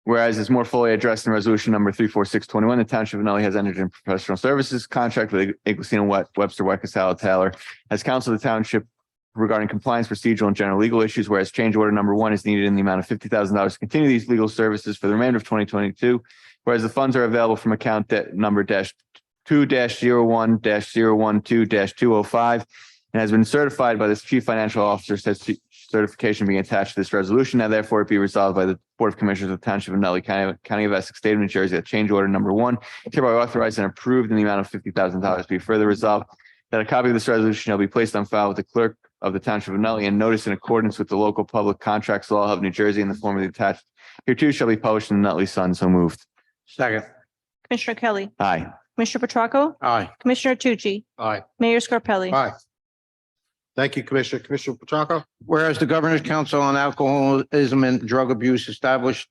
Whereas is more fully addressed in resolution number 34621, the Township of Nutley has entered in professional services contract with Inglesino Webster Wekasala Taylor as counsel of the Township regarding compliance, procedural, and general legal issues, whereas change order number 1 is needed in the amount of $50,000 to continue these legal services for the remainder of 2022, whereas the funds are available from account debt number -2-01-012-205 and has been certified by this chief financial officer, says certification being attached to this resolution. Now therefore it be resolved by the Board of Commissioners of the Township of Nutley County of Essex, State of New Jersey, that change order number 1 is hereby authorized and approved in the amount of $50,000. Be further resolved that a copy of this resolution shall be placed on file with the clerk of the Township of Nutley and notice in accordance with the local public contracts law of New Jersey in the form of the attached hereto shall be published in the Nutley Sun. So moved. Second. Commissioner Kelly, Aye. Commissioner Petracca, Aye. Commissioner Tucci, Aye. Mayor Scarpelli. Aye. Thank you, Commissioner. Commissioner Petracca. Whereas the Governor's Council on Alcoholism and Drug Abuse established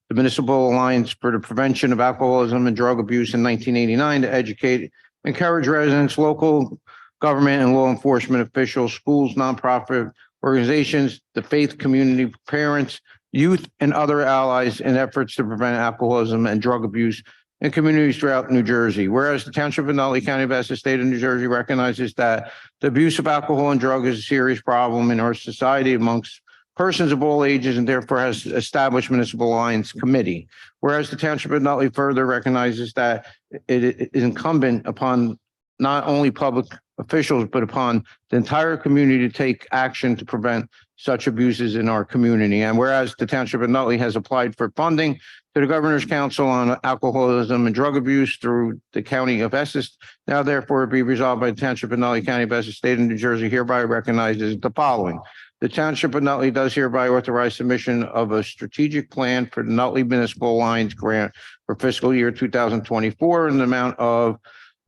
the Municipal Alliance for the Prevention of Alcoholism and Drug Abuse in 1989 to educate, encourage residents, local government and law enforcement officials, schools, nonprofit organizations, the faith community, parents, youth, and other allies in efforts to prevent alcoholism and drug abuse in communities throughout New Jersey. Whereas the Township of Nutley County of Essex, State of New Jersey recognizes that the abuse of alcohol and drug is a serious problem in our society amongst persons of all ages and therefore has established Municipal Alliance Committee. Whereas the Township of Nutley further recognizes that it is incumbent upon not only public officials, but upon the entire community to take action to prevent such abuses in our community. And whereas the Township of Nutley has applied for funding to the Governor's Council on Alcoholism and Drug Abuse through the County of Essex, now therefore be resolved by the Township of Nutley County of Essex, State of New Jersey, hereby recognizes the following. The Township of Nutley does hereby authorize submission of a strategic plan for the Nutley Municipal Alliance Grant for fiscal year 2024 in the amount of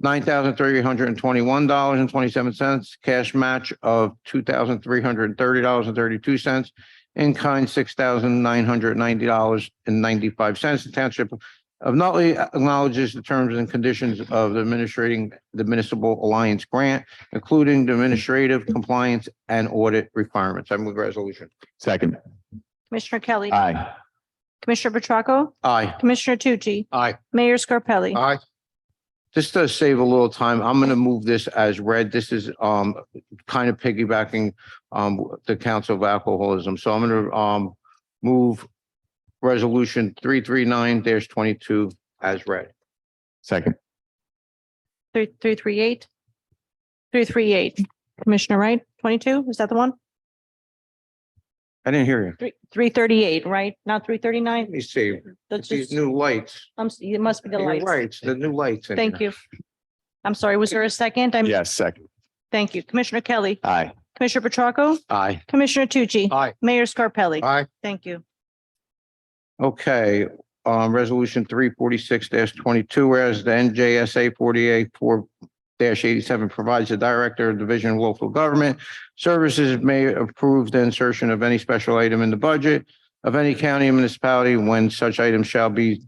$9,321.27, cash match of $2,330.32, in kind $6,990.95. The Township of Nutley acknowledges the terms and conditions of administrating the Municipal Alliance Grant, including the administrative, compliance, and audit requirements. I move the resolution. Second. Commissioner Kelly, Aye. Commissioner Petracca, Aye. Commissioner Tucci, Aye. Mayor Scarpelli. Aye. Just to save a little time, I'm going to move this as read. This is kind of piggybacking the Council of Alcoholism. So I'm going to move resolution 339-22 as read. Second. 338. 338. Commissioner Wright, 22, is that the one? I didn't hear you. 338, right? Not 339? Let me see. That's These just, new lights. it must be the You're lights. right, it's the new lights. in Thank here. you. I'm sorry, was there a second? Yes, second. Thank you. Commissioner Kelly, Aye. Commissioner Petracca, Aye. Commissioner Tucci, Aye. Mayor Scarpelli. Aye. Thank you. Okay, Resolution 346-22, whereas the NJSA 48-4-87 provides the Director of Division of Local Government Services may approve the insertion of any special item in the budget of any county and municipality when such item shall be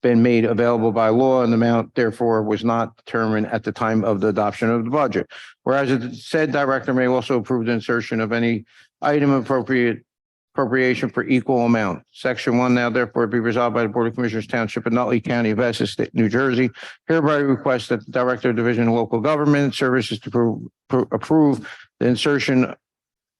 been made available by law, and the amount therefore was not determined at the time of the adoption of the budget. Whereas the said director may also approve the insertion of any item appropriation for equal amount. Section 1 now therefore be resolved by the Board of Commissioners Township of Nutley County of Essex State, New Jersey, hereby request that the Director of Division of Local Government Services to approve the insertion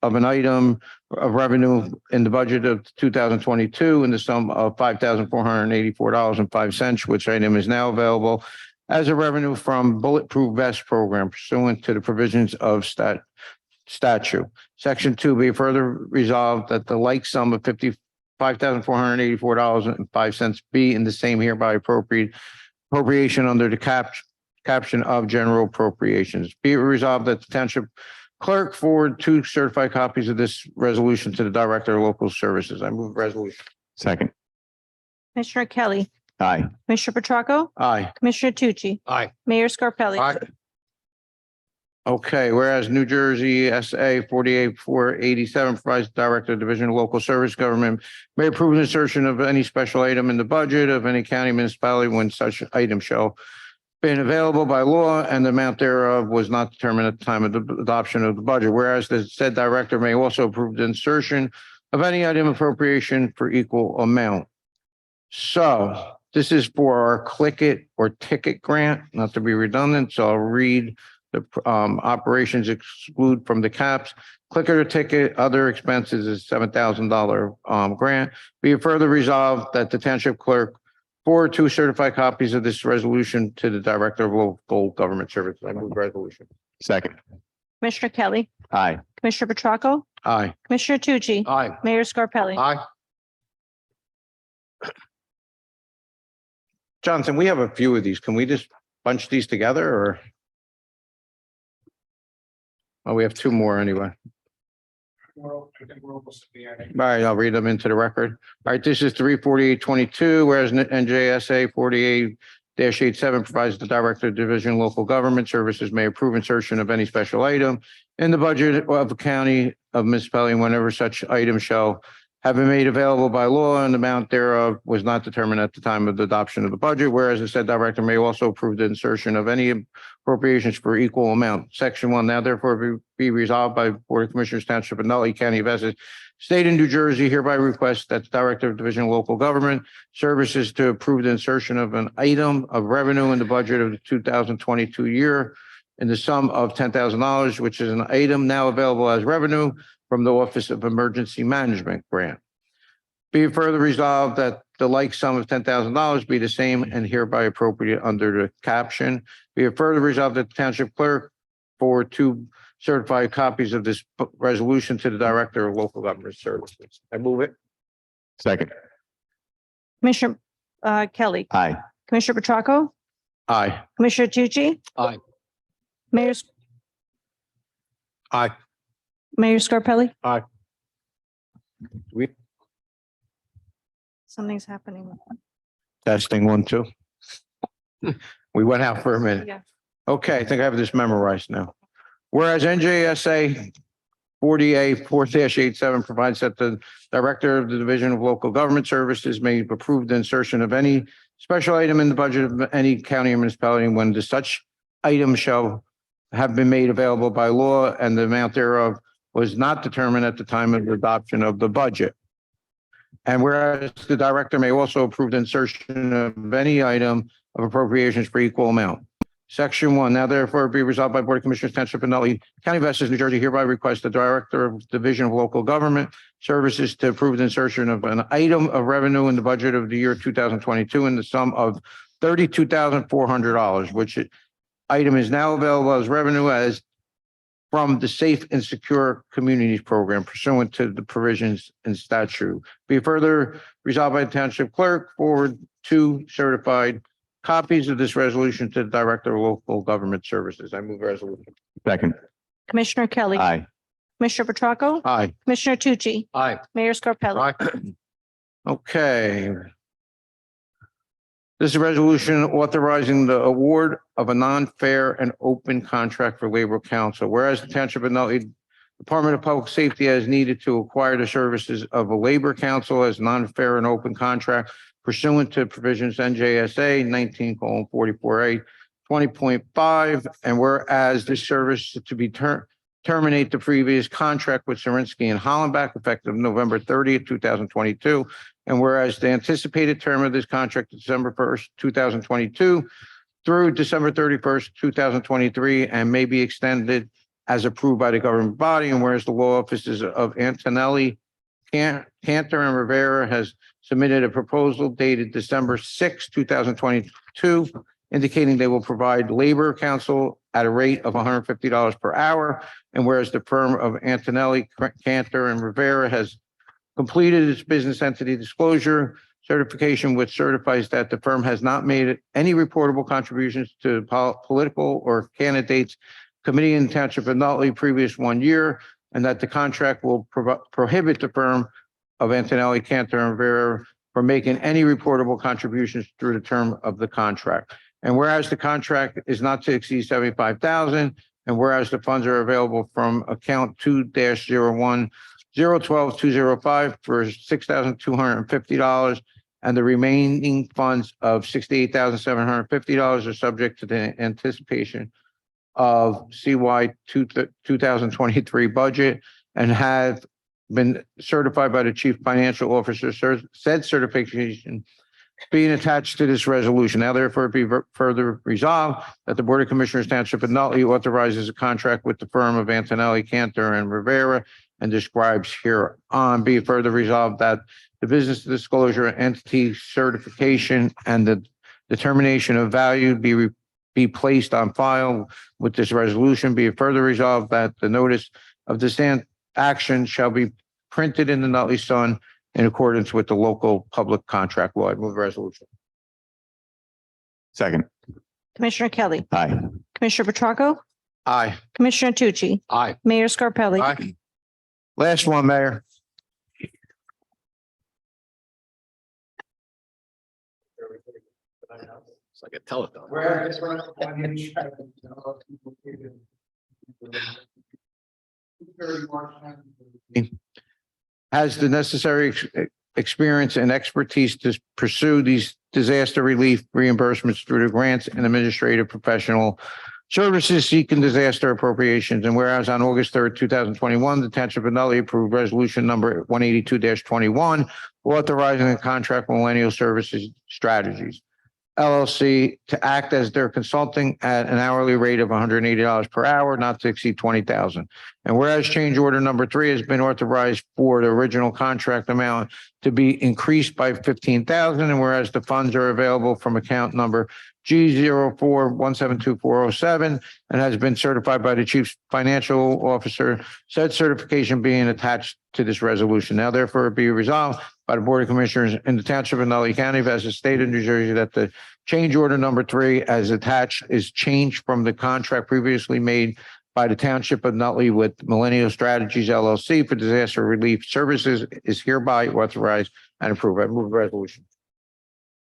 of an item of revenue in the budget of 2022 in the sum of $5,484.05, which item is now available as a revenue from Bulletproof Vest Program pursuant to the provisions of statute. Section 2 be further resolved that the like sum of $55,484.05 be in the same hereby appropriation under the caption of general appropriations. Be it resolved that the township clerk forward 2 certified copies of this resolution to the Director of Local Services. I move resolution. Second. Commissioner Kelly, Aye. Commissioner Petracca, Aye. Commissioner Tucci, Aye. Mayor Scarpelli. Okay, whereas New Jersey SA 48-4-87 provides the Director of Division of Local Service Government may approve the insertion of any special item in the budget of any county municipality when such item shall been available by law and the amount thereof was not determined at the time of the adoption of the budget. Whereas the said director may also approve the insertion of any item appropriation for equal amount. So this is for our click it or ticket grant, not to be redundant. So I'll read the operations exclude from the caps. Click it or ticket, other expenses is $7,000 grant. Be it further resolved that the township clerk forward 2 certified copies of this resolution to the Director of Local Government Services. I move resolution. Second. Commissioner Kelly, Aye. Commissioner Petracca, Aye. Commissioner Tucci, Aye. Mayor Scarpelli. Aye. Johnson, we have a few of these. Can we just bunch these together or? Oh, we have 2 more anyway. All right, I'll read them into the record. All right, this is 348-22, whereas NJSA 48-87 provides the Director of Division of Local Government Services may approve insertion of any special item in the budget of a county of municipality whenever such item shall have been made available by law and the amount thereof was not determined at the time of the adoption of the budget, whereas the said director may also approve the insertion of any appropriations for equal amount. Section 1 now therefore be resolved by Board of Commissioners Township of Nutley County of Essex State of New Jersey hereby request that the Director of Division of Local Government Services to approve the insertion of an item of revenue in the budget of the 2022 year in the sum of $10,000, which is an item now available as revenue from the Office of Emergency Management grant. Be it further resolved that the like sum of $10,000 be the same and hereby appropriate under the caption. Be it further resolved that the township clerk forward 2 certified copies of this resolution to the Director of Local Government Services. I move it. Second. Commissioner Kelly, Aye. Commissioner Petracca, Aye. Commissioner Tucci. Aye. Mayor. Aye. Mayor Scarpelli. We Something's happening. testing 1, 2. We went out for a minute. Yeah. Okay, I think I have this memorized now. Whereas NJSA 48-4-87 provides that the Director of the Division of Local Government Services may approve the insertion of any special item in the budget of any county or municipality when the such item shall have been made available by law and the amount thereof was not determined at the time of the adoption of the budget. And whereas the director may also approve the insertion of any item of appropriations for equal amount. Section 1, now therefore be resolved by Board of Commissioners Township of Nutley County of Essex, New Jersey, hereby request the Director of Division of Local Government Services to approve the insertion of an item of revenue in the budget of the year 2022 in the sum of $32,400, which item is now available as revenue as from the Safe and Secure Communities Program pursuant to the provisions in statute. Be further resolved by the Township Clerk, forward 2 certified copies of this resolution to the Director of Local Government Services. I move resolution. Second. Commissioner Kelly, Aye. Commissioner Petracca, Aye. Commissioner Tucci, Aye. Mayor Scarpelli. Okay. This is a resolution authorizing the award of a non-fair and open contract for labor council. Whereas the Township of Nutley Department of Public Safety has needed to acquire the services of a labor council as non-fair and open contract pursuant to provisions NJSA 19:44A 20.5, and whereas this service to be terminate the previous contract with Zirinsky and Hollenbach effective November 30th, 2022. And whereas the anticipated term of this contract is December 1st, 2022 through December 31st, 2023, and may be extended as approved by the government body. And whereas the law offices of Antonelli, Cantor and Rivera has submitted a proposal dated December 6, 2022, indicating they will provide labor counsel at a rate of $150 per hour. And whereas the firm of Antonelli, Cantor and Rivera has completed its business entity disclosure certification, which certifies that the firm has not made any reportable contributions to political or candidates committee in the Township of Nutley previous 1 year, and that the contract will prohibit the firm of Antonelli, Cantor and Rivera from making any reportable contributions through the term of the contract. And whereas the contract is not to exceed $75,000, and whereas the funds are available from account 2-01-012-205 for $6,250, and the remaining funds of $68,750 are subject to the anticipation of CY 2023 budget and have been certified by the Chief Financial Officer, said certification being attached to this resolution. Now therefore be further resolved that the Board of Commissioners Township of Nutley authorizes a contract with the firm of Antonelli, Cantor and Rivera and describes hereon. Be further resolved that the business disclosure entity certification and the determination of value be placed on file with this resolution. Be it further resolved that the notice of this action shall be printed in the Nutley Sun in accordance with the local public contract law. I move the resolution. Second. Commissioner Kelly, Aye. Commissioner Petracca, Aye. Commissioner Tucci, Aye. Mayor Scarpelli. Aye. Last one, Mayor. It's like a telethon. Has the necessary experience and expertise to pursue these disaster relief reimbursements through the grants and administrative professional services seeking disaster appropriations. And whereas on August 3rd, 2021, the Township of Nutley approved resolution number 182-21, authorizing a contract with Millennial Services Strategies LLC to act as their consulting at an hourly rate of $180 per hour, not to exceed $20,000. And whereas change order number 3 has been authorized for the original contract amount to be increased by $15,000, and whereas the funds are available from account number G04172407 and has been certified by the Chief Financial Officer, said certification being attached to this resolution. Now therefore be resolved by the Board of Commissioners in the Township of Nutley County as the State of New Jersey that the change order number 3 as attached is changed from the contract previously made by the Township of Nutley with Millennial Strategies LLC for disaster relief services is hereby authorized and approved. I move the resolution.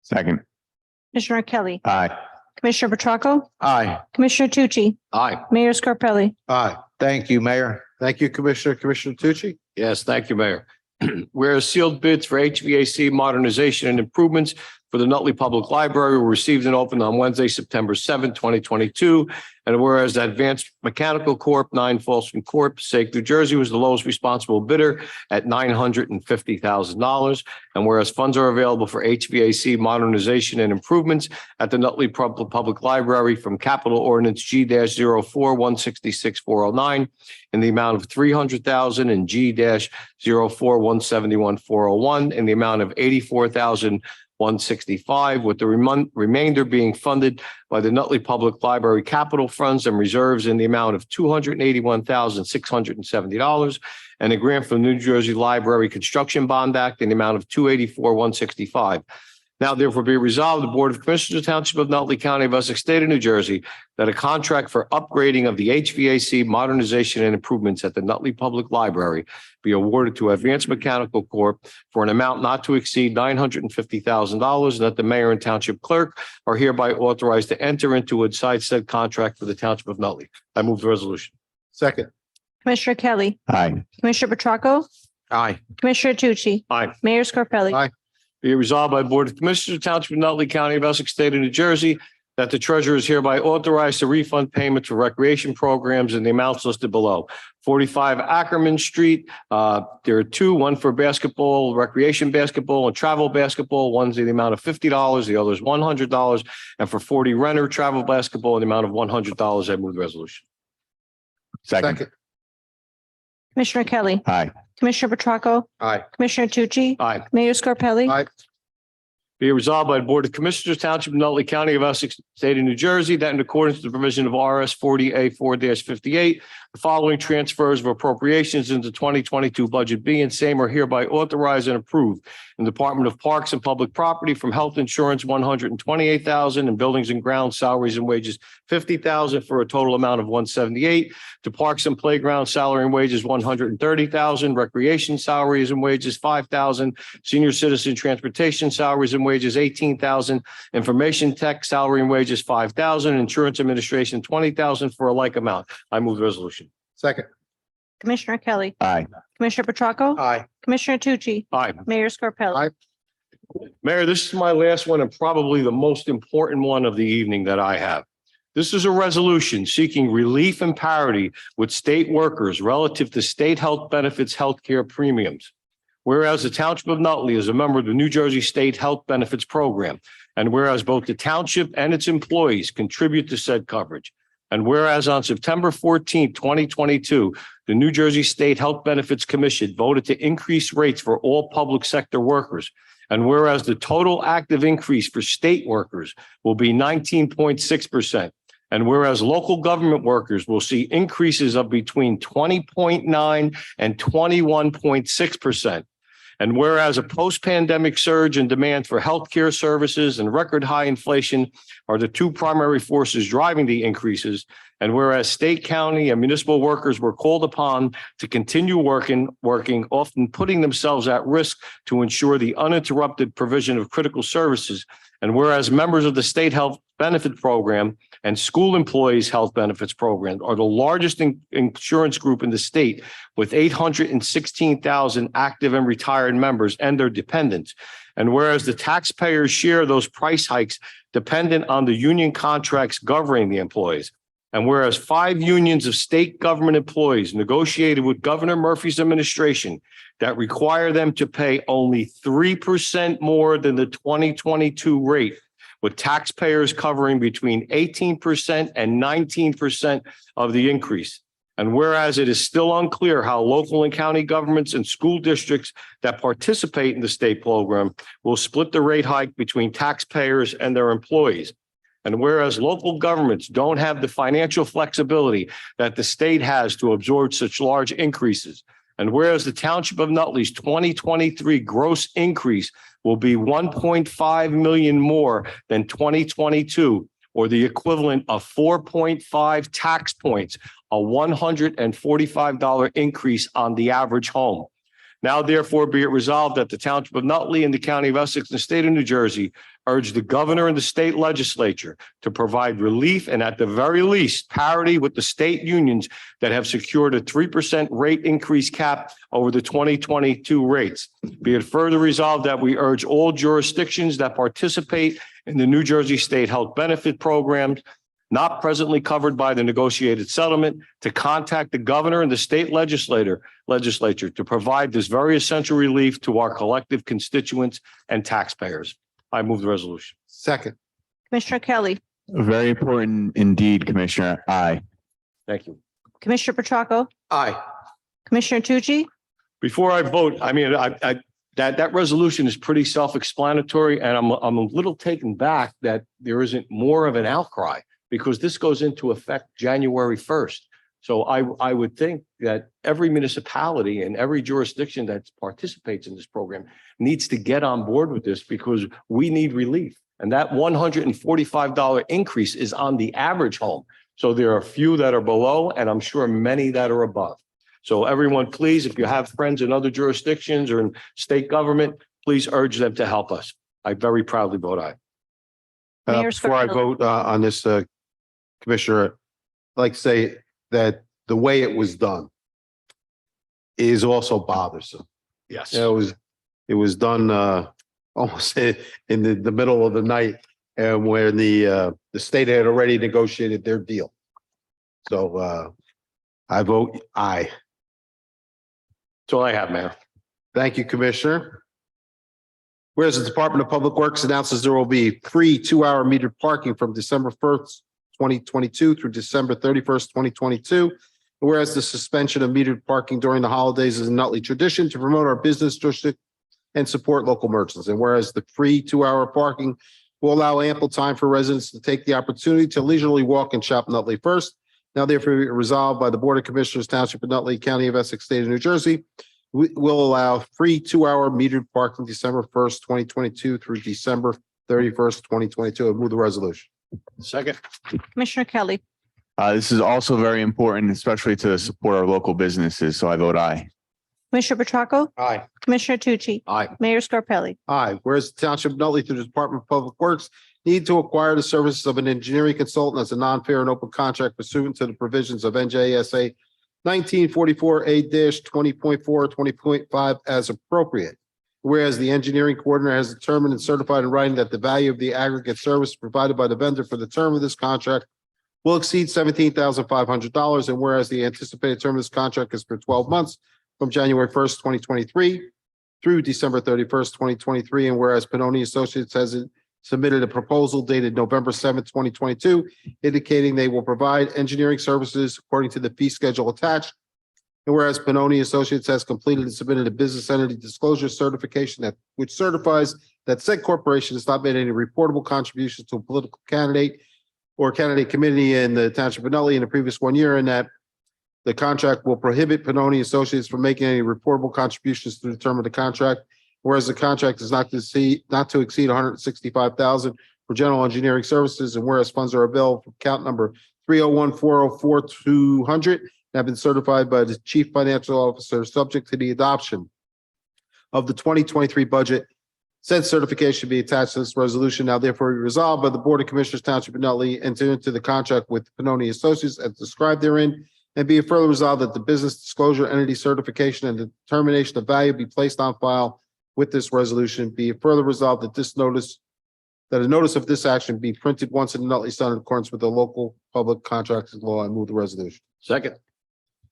Second. Commissioner Kelly, Aye. Commissioner Petracca, Aye. Commissioner Tucci, Aye. Mayor Scarpelli. Aye. Thank you, Mayor. Thank you, Commissioner. Commissioner Tucci? Yes, thank you, Mayor. Whereas sealed bids for HVAC modernization and improvements for the Nutley Public Library were received and opened on Wednesday, September 7, 2022. And whereas Advanced Mechanical Corp., 9 Folsom Court, Passaic, New Jersey, was the lowest responsible bidder at $950,000. And whereas funds are available for HVAC modernization and improvements at the Nutley Public Library from Capital Ordinance G-04-166-409 in the amount of $300,000 and G-04-171-401 in the amount of $84,165, with the remainder being funded by the Nutley Public Library capital funds and reserves in the amount of $281,670, and a grant from the New Jersey Library Construction Bond Act in the amount of $284,165. Now therefore be resolved, the Board of Commissioners of the Township of Nutley County of Essex State of New Jersey, that a contract for upgrading of the HVAC modernization and improvements at the Nutley Public Library be awarded to Advanced Mechanical Corp. For an amount not to exceed $950,000, and that the mayor and township clerk are hereby authorized to enter into and sign said contract for the Township of Nutley. I move the resolution. Second. Commissioner Kelly, Aye. Commissioner Petracca, Aye. Commissioner Tucci, Aye. Mayor Scarpelli. Aye. Be it resolved by the Board of Commissioners of the Township of Nutley County of Essex State of New Jersey that the treasurer is hereby authorized to refund payments for recreation programs in the amounts listed below. 45 Ackerman Street. There are two, one for basketball, recreation basketball and travel basketball. One's in the amount of $50, the other is $100. And for 40 Renner travel basketball in the amount of $100. I move the resolution. Second. Second. Commissioner Kelly, Aye. Commissioner Petracca, Aye. Commissioner Tucci, Aye. Mayor Scarpelli. Aye. Be it resolved by the Board of Commissioners, Township of Nutley County of Essex, State of New Jersey, that in accordance with the provision of RS 40A4-58, the following transfers of appropriations into 2022 Budget B and same are hereby authorized and approved. In the Department of Parks and Public Property, from health insurance, $128,000, and buildings and grounds, salaries and wages, $50,000, for a total amount of $178,000. To Parks and Playground, salary and wages, $130,000, recreation salaries and wages, $5,000, senior citizen transportation salaries and wages, $18,000, information tech salary and wages, $5,000, insurance administration, $20,000, for a like amount. I move the resolution. Second. Commissioner Kelly, Aye. Commissioner Petracca, Aye. Commissioner Tucci, Aye. Mayor Scarpelli. Aye. Mayor, this is my last one and probably the most important one of the evening that I have. This is a resolution seeking relief and parity with state workers relative to state health benefits healthcare premiums. Whereas the Township of Nutley is a member of the New Jersey State Health Benefits Program, and whereas both the township and its employees contribute to said coverage. And whereas on September 14, 2022, the New Jersey State Health Benefits Commission voted to increase rates for all public sector workers. And whereas the total active increase for state workers will be 19.6%. And whereas local government workers will see increases of between 20.9 and 21.6%. And whereas a post-pandemic surge in demand for healthcare services and record high inflation are the two primary forces driving the increases. And whereas state, county, and municipal workers were called upon to continue working, often putting themselves at risk to ensure the uninterrupted provision of critical services. And whereas members of the state health benefit program and school employees health benefits program are the largest insurance group in the state, with 816,000 active and retired members and their dependents. And whereas the taxpayers share those price hikes dependent on the union contracts governing the employees. And whereas 5 unions of state government employees negotiated with Governor Murphy's administration that require them to pay only 3% more than the 2022 rate, with taxpayers covering between 18% and 19% of the increase. And whereas it is still unclear how local and county governments and school districts that participate in the state program will split the rate hike between taxpayers and their employees. And whereas local governments don't have the financial flexibility that the state has to absorb such large increases. And whereas the Township of Nutley's 2023 gross increase will be 1.5 million more than 2022, or the equivalent of 4.5 tax points, a $145 increase on the average home. Now, therefore, be it resolved that the Township of Nutley and the County of Essex and the State of New Jersey urge the governor and the state legislature to provide relief and at the very least parity with the state unions that have secured a 3% rate increase cap over the 2022 rates. Be it further resolved that we urge all jurisdictions that participate in the New Jersey State Health Benefit Programs not presently covered by the negotiated settlement to contact the governor and the state legislature to provide this very essential relief to our collective constituents and taxpayers. I move the resolution. Second. Commissioner Kelly, Very important indeed, Commissioner. Aye. Thank you. Commissioner Petracca, Aye. Commissioner Tucci, Before I vote, I mean, that resolution is pretty self-explanatory, and I'm a little taken back that there isn't more of an outcry, because this goes into effect January 1st. So I would think that every municipality and every jurisdiction that participates in this program needs to get on board with this because we need relief. And that $145 increase is on the average home. So there are a few that are below, and I'm sure many that are above. So everyone, please, if you have friends in other jurisdictions or in state government, please urge them to help us. I very proudly vote aye. Mayor Before I Scarpelli. vote on this, Commissioner, I'd like to say that the way it was done is also bothersome. Yes. It was done almost in the middle of the night and when the state had already negotiated their deal. So I vote aye. That's all I have, Mayor. Thank you, Commissioner. Whereas the Department of Public Works announces there will be free 2-hour metered parking from December 1st, 2022 through December 31st, 2022. Whereas the suspension of metered parking during the holidays is a Nutley tradition to promote our business district and support local merchants. And whereas the free 2-hour parking will allow ample time for residents to take the opportunity to leisurely walk and shop Nutley first. Now therefore resolved by the Board of Commissioners, Township of Nutley, County of Essex, State of New Jersey, we will allow free 2-hour metered parking December 1st, 2022 through December 31st, 2022. I move the resolution. Second. Commissioner Kelly. This is also very important, especially to support our local businesses. So I vote aye. Commissioner Petracca. Aye. Commissioner Tucci. Aye. Mayor Scarpelli. Aye. Whereas the Township of Nutley through the Department of Public Works need to acquire the services of an engineering consultant as a non-fair and open contract pursuant to the provisions of NJSA 1944A-20.4, 20.5 as appropriate. Whereas the engineering coordinator has determined and certified in writing that the value of the aggregate service provided by the vendor for the term of this contract will exceed $17,500. And whereas the anticipated term of this contract is for 12 months from January 1st, 2023 through December 31st, 2023. And whereas Pannoni Associates has submitted a proposal dated November 7th, 2022, indicating they will provide engineering services according to the fee schedule attached. And whereas Pannoni Associates has completed and submitted a business entity disclosure certification which certifies that said corporation has not made any reportable contributions to a political candidate or candidate committee in the Township of Nutley in the previous 1 year, and that the contract will prohibit Pannoni Associates from making any reportable contributions through the term of the contract. Whereas the contract is not to exceed $165,000 for general engineering services, and whereas funds are available from account number 301-404-200 and have been certified by the Chief Financial Officer, subject to the adoption of the 2023 budget. Said certification be attached to this resolution. Now therefore be resolved by the Board of Commissioners, Township of Nutley, enter into the contract with Pannoni Associates as described therein, and be it further resolved that the business disclosure entity certification and determination of value be placed on file with this resolution. Be it further resolved that a notice of this action be printed once in the Nutley Sun in accordance with the local public contracts law. I move the resolution. Second.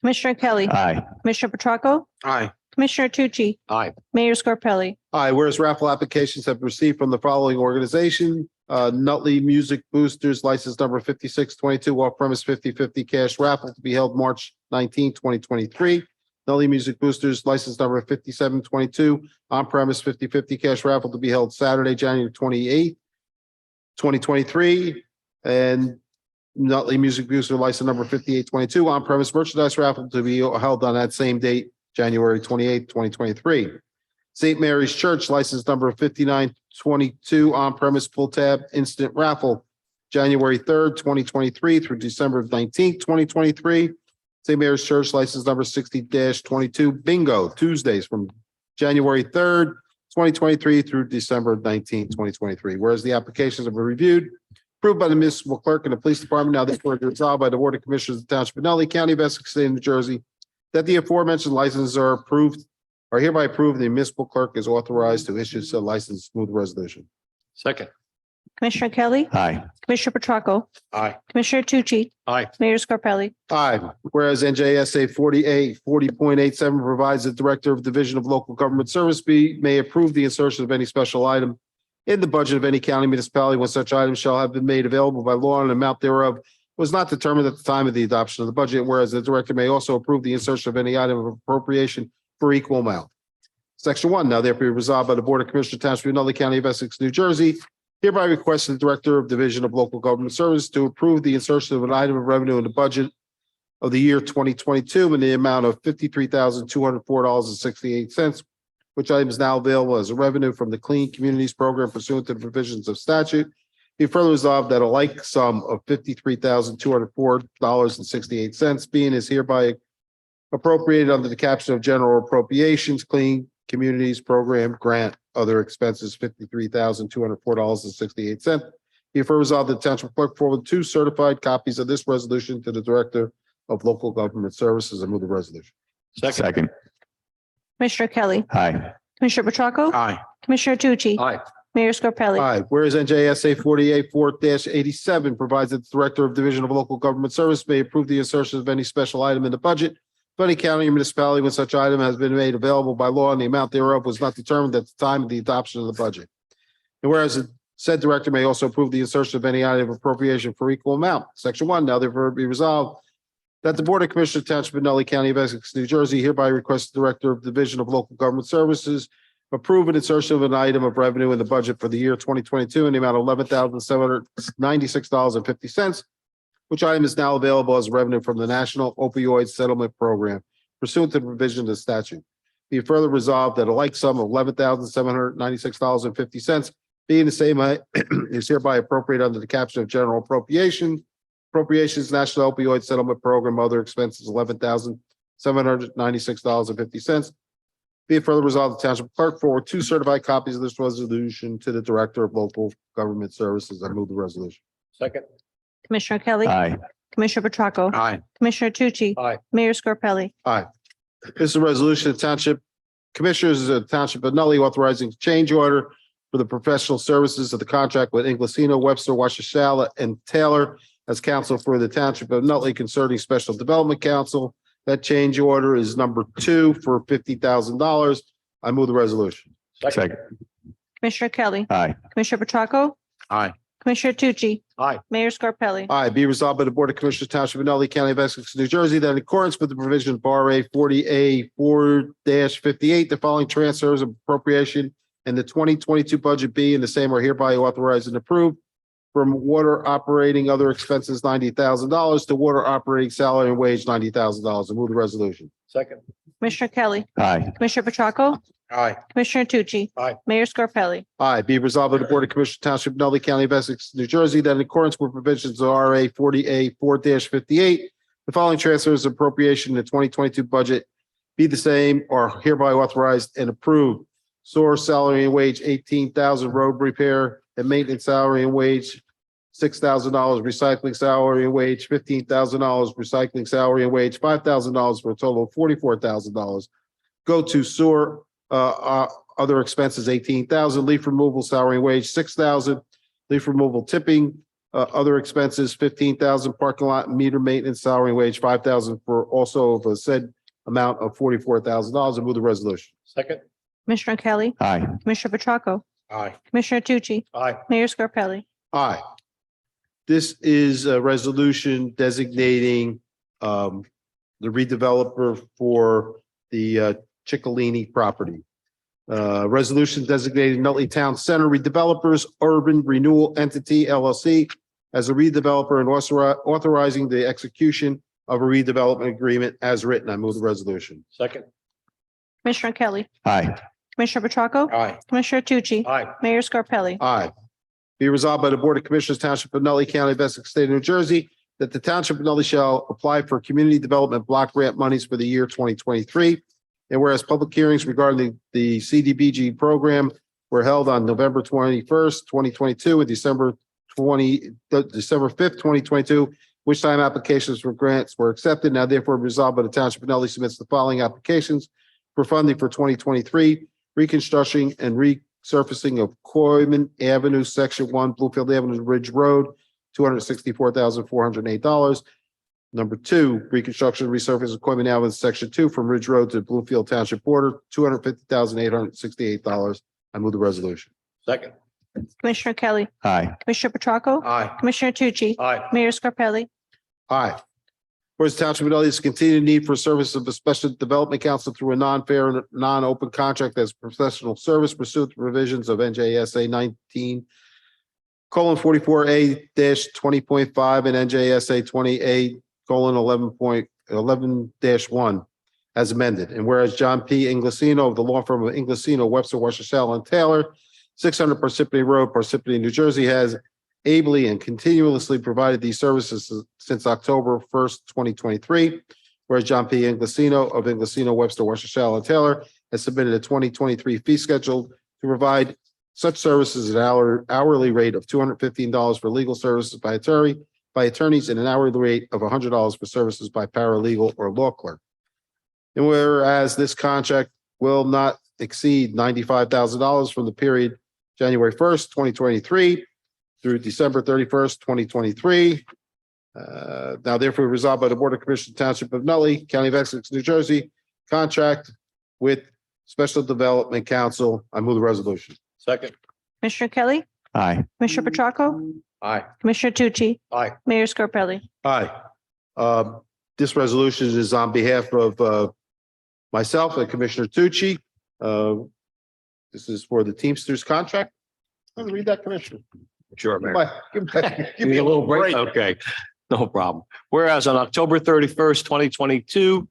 Commissioner Kelly. Aye. Commissioner Petracca. Aye. Commissioner Tucci. Aye. Mayor Scarpelli. Aye. Whereas raffle applications have been received from the following organization, Nutley Music Boosters, license number 5622, off-premise 50/50 cash raffle to be held March 19, 2023. Nutley Music Boosters, license number 5722, on-premise 50/50 cash raffle to be held Saturday, January 28th, 2023. And Nutley Music Booster, license number 5822, on-premise merchandise raffle to be held on that same date, January 28th, 2023. St. Mary's Church, license number 5922, on-premise pull tab instant raffle, January 3rd, 2023 through December 19th, 2023. St. Mary's Church, license number 60-22, bingo, Tuesdays from January 3rd, 2023 through December 19th, 2023. Whereas the applications have been reviewed, approved by the municipal clerk and the police department, now therefore resolved by the Board of Commissioners of the Township of Nutley, County of Essex, State of New Jersey, that the aforementioned licenses are hereby approved. The municipal clerk is authorized to issue said license. Move the resolution. Second. Commissioner Kelly. Aye. Commissioner Petracca. Aye. Commissioner Tucci. Aye. Mayor Scarpelli. Aye. Whereas NJSA 40.87 provides the Director of Division of Local Government Service may approve the insertion of any special item in the budget of any county municipality when such items shall have been made available by law and an amount thereof was not determined at the time of the adoption of the budget. Whereas the Director may also approve the insertion of any item of appropriation for equal amount. Section 1, now therefore resolved by the Board of Commissioners, Township of Nutley, County of Essex, New Jersey, hereby requests the Director of Division of Local Government Service to approve the insertion of an item of revenue in the budget of the year 2022 in the amount of $53,204.68, which item is now available as a revenue from the Clean Communities Program pursuant to the provisions of statute. Be further resolved that a like sum of $53,204.68 being is hereby appropriated under the caption of General Appropriations, Clean Communities Program Grant, other expenses, $53,204.68. Be further resolved that the Township Clerk forward 2 certified copies of this resolution to the Director of Local Government Services. I move the resolution. Second. Commissioner Kelly, Aye. Commissioner Petracca, Aye. Commissioner Tucci, Aye. Mayor Scarpelli. Aye. Whereas NJSA 48-4-87 provides that the Director of Division of Local Government Service may approve the insertion of any special item in the budget of any county or municipality when such item has been made available by law and the amount thereof was not determined at the time of the adoption of the budget. And whereas the said director may also approve the insertion of any item of appropriation for equal amount. Section 1, now therefore be resolved that the Board of Commissioners Township of Nutley County of Essex, New Jersey hereby requests the Director of Division of Local Government Services approve an insertion of an item of revenue in the budget for the year 2022 in the amount of $11,796.50, which item is now available as revenue from the National Opioid Settlement Program pursuant to the provision of the statute. Be it further resolved that a like sum of $11,796.50 being the same is hereby appropriated under the caption of General Appropriations, National Opioid Settlement Program, other expenses, $11,796.50. Be it further resolved, the Township Clerk forward 2 certified copies of this resolution to the Director of Local Government Services. I move the resolution. Second. Commissioner Kelly, Aye. Commissioner Petracca, Aye. Commissioner Tucci, Aye. Mayor Scarpelli. Aye. This is a resolution of Township Commissioners of the Township of Nutley authorizing change order for the professional services of the contract with Inglesino, Webster, Washashala, and Taylor as counsel for the Township of Nutley concerning Special Development Council. That change order is number 2 for $50,000. I move the resolution. Second. Commissioner Kelly, Aye. Commissioner Petracca, Aye. Commissioner Tucci, Aye. Mayor Scarpelli. Aye, be resolved by the Board of Commissioners Township of Nutley County of Essex, New Jersey, that in accordance with the provision of RA 40A4-58, the following transfers of appropriation and the 2022 budget B and the same are hereby authorized and approved from water operating other expenses, $90,000 to water operating salary and wage, $90,000. I move the resolution. Second. Commissioner Kelly, Aye. Commissioner Petracca, Aye. Commissioner Tucci, Aye. Mayor Scarpelli. Aye, be resolved by the Board of Commissioners Township of Nutley County of Essex, New Jersey, that in accordance with provisions of RA 40A4-58, the following transfers of appropriation in the 2022 budget be the same are hereby authorized and approved. Source salary and wage, $18,000, road repair and maintenance salary and wage, $6,000, recycling salary and wage, $15,000, recycling salary and wage, $5,000 for a total of $44,000. Go to sewer, other expenses, $18,000, leaf removal salary and wage, $6,000, leaf removal tipping, other expenses, $15,000, parking lot meter maintenance salary and wage, $5,000 for also of a said amount of $44,000. I move the resolution. Second. Commissioner Kelly, Aye. Commissioner Petracca, Aye. Commissioner Tucci, Aye. Mayor Scarpelli. Aye. This is a resolution designating the redeveloper for the Ciccolini property. Resolution designating Nutley Town Center Redevelopers Urban Renewal Entity LLC as a redeveloper and authorizing the execution of a redevelopment agreement as written. I move the resolution. Second. Commissioner Kelly, Aye. Commissioner Petracca, Aye. Commissioner Tucci, Aye. Mayor Scarpelli. Aye. Be resolved by the Board of Commissioners Township of Nutley County of Essex State of New Jersey that the Township of Nutley shall apply for community development block grant monies for the year 2023. And whereas public hearings regarding the CDBG program were held on November 21st, 2022 and December 5th, 2022, which time applications for grants were accepted. Now therefore resolved by the Township of Nutley submits the following applications for funding for 2023, reconstruction and resurfacing of Coyman Avenue, Section 1, Bluefield Avenue, Ridge Road, $264,408. Number 2, reconstruction and resurfacing of Coyman Avenue, Section 2, from Ridge Road to Bluefield Township border, $250,868. I move the resolution. Second. Commissioner Kelly, Aye. Commissioner Petracca, Aye. Commissioner Tucci, Aye. Mayor Scarpelli. Aye. Whereas the Township of Nutley has continued need for service of a special development council through a non-fair and non-open contract as professional service pursuant to provisions of NJSA 19:44A-20.5 and NJSA 20A:11.4 11-1 as amended. And whereas John P. Inglesino of the law firm of Inglesino, Webster, Worcester, and Taylor, 600 Parsippany Road, Parsippany, New Jersey, has ably and continuously provided these services since October 1st, 2023. Whereas John P. Inglesino of Inglesino, Webster, Worcester, and Taylor has submitted a 2023 fee schedule to provide such services at an hourly rate of $215 for legal services by attorneys and an hourly rate of $100 for services by paralegal or law clerk. And whereas this contract will not exceed $95,000 from the period January 1st, 2023 through December 31st, 2023. Now therefore resolved by the Board of Commissioners Township of Nutley, County of Essex, New Jersey, contract with Special Development Council. I move the resolution. Second. Commissioner Kelly, Aye. Commissioner Petracca, Aye. Commissioner Tucci, Aye. Mayor Scarpelli. Aye. This resolution is on behalf of myself and Commissioner Tucci. This is for the Teamsters contract. Let me read that, Commissioner. Sure, Mayor. Give me a little break. Okay, no problem. Whereas on October 31st, 2022,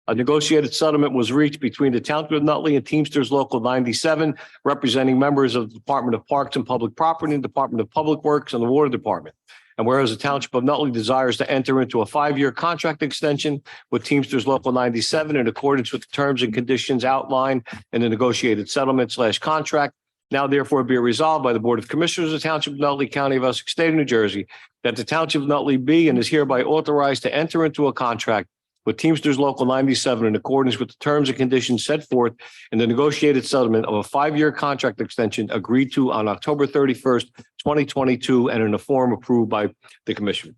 a negotiated settlement was reached between the Township of Nutley and Teamsters Local 97, representing members of the Department of Parks and Public Property and Department of Public Works and the Water Department. And whereas the Township of Nutley desires to enter into a 5-year contract extension with Teamsters Local 97 in accordance with the terms and conditions outlined in the negotiated settlement/contract, now therefore be it resolved by the Board of Commissioners of the Township of Nutley, County of Essex, State of New Jersey, that the Township of Nutley be and is hereby authorized to enter into a contract with Teamsters Local 97 in accordance with the terms and conditions set forth in the negotiated settlement of a 5-year contract extension agreed to on October 31st, 2022, and in a form approved by the commission,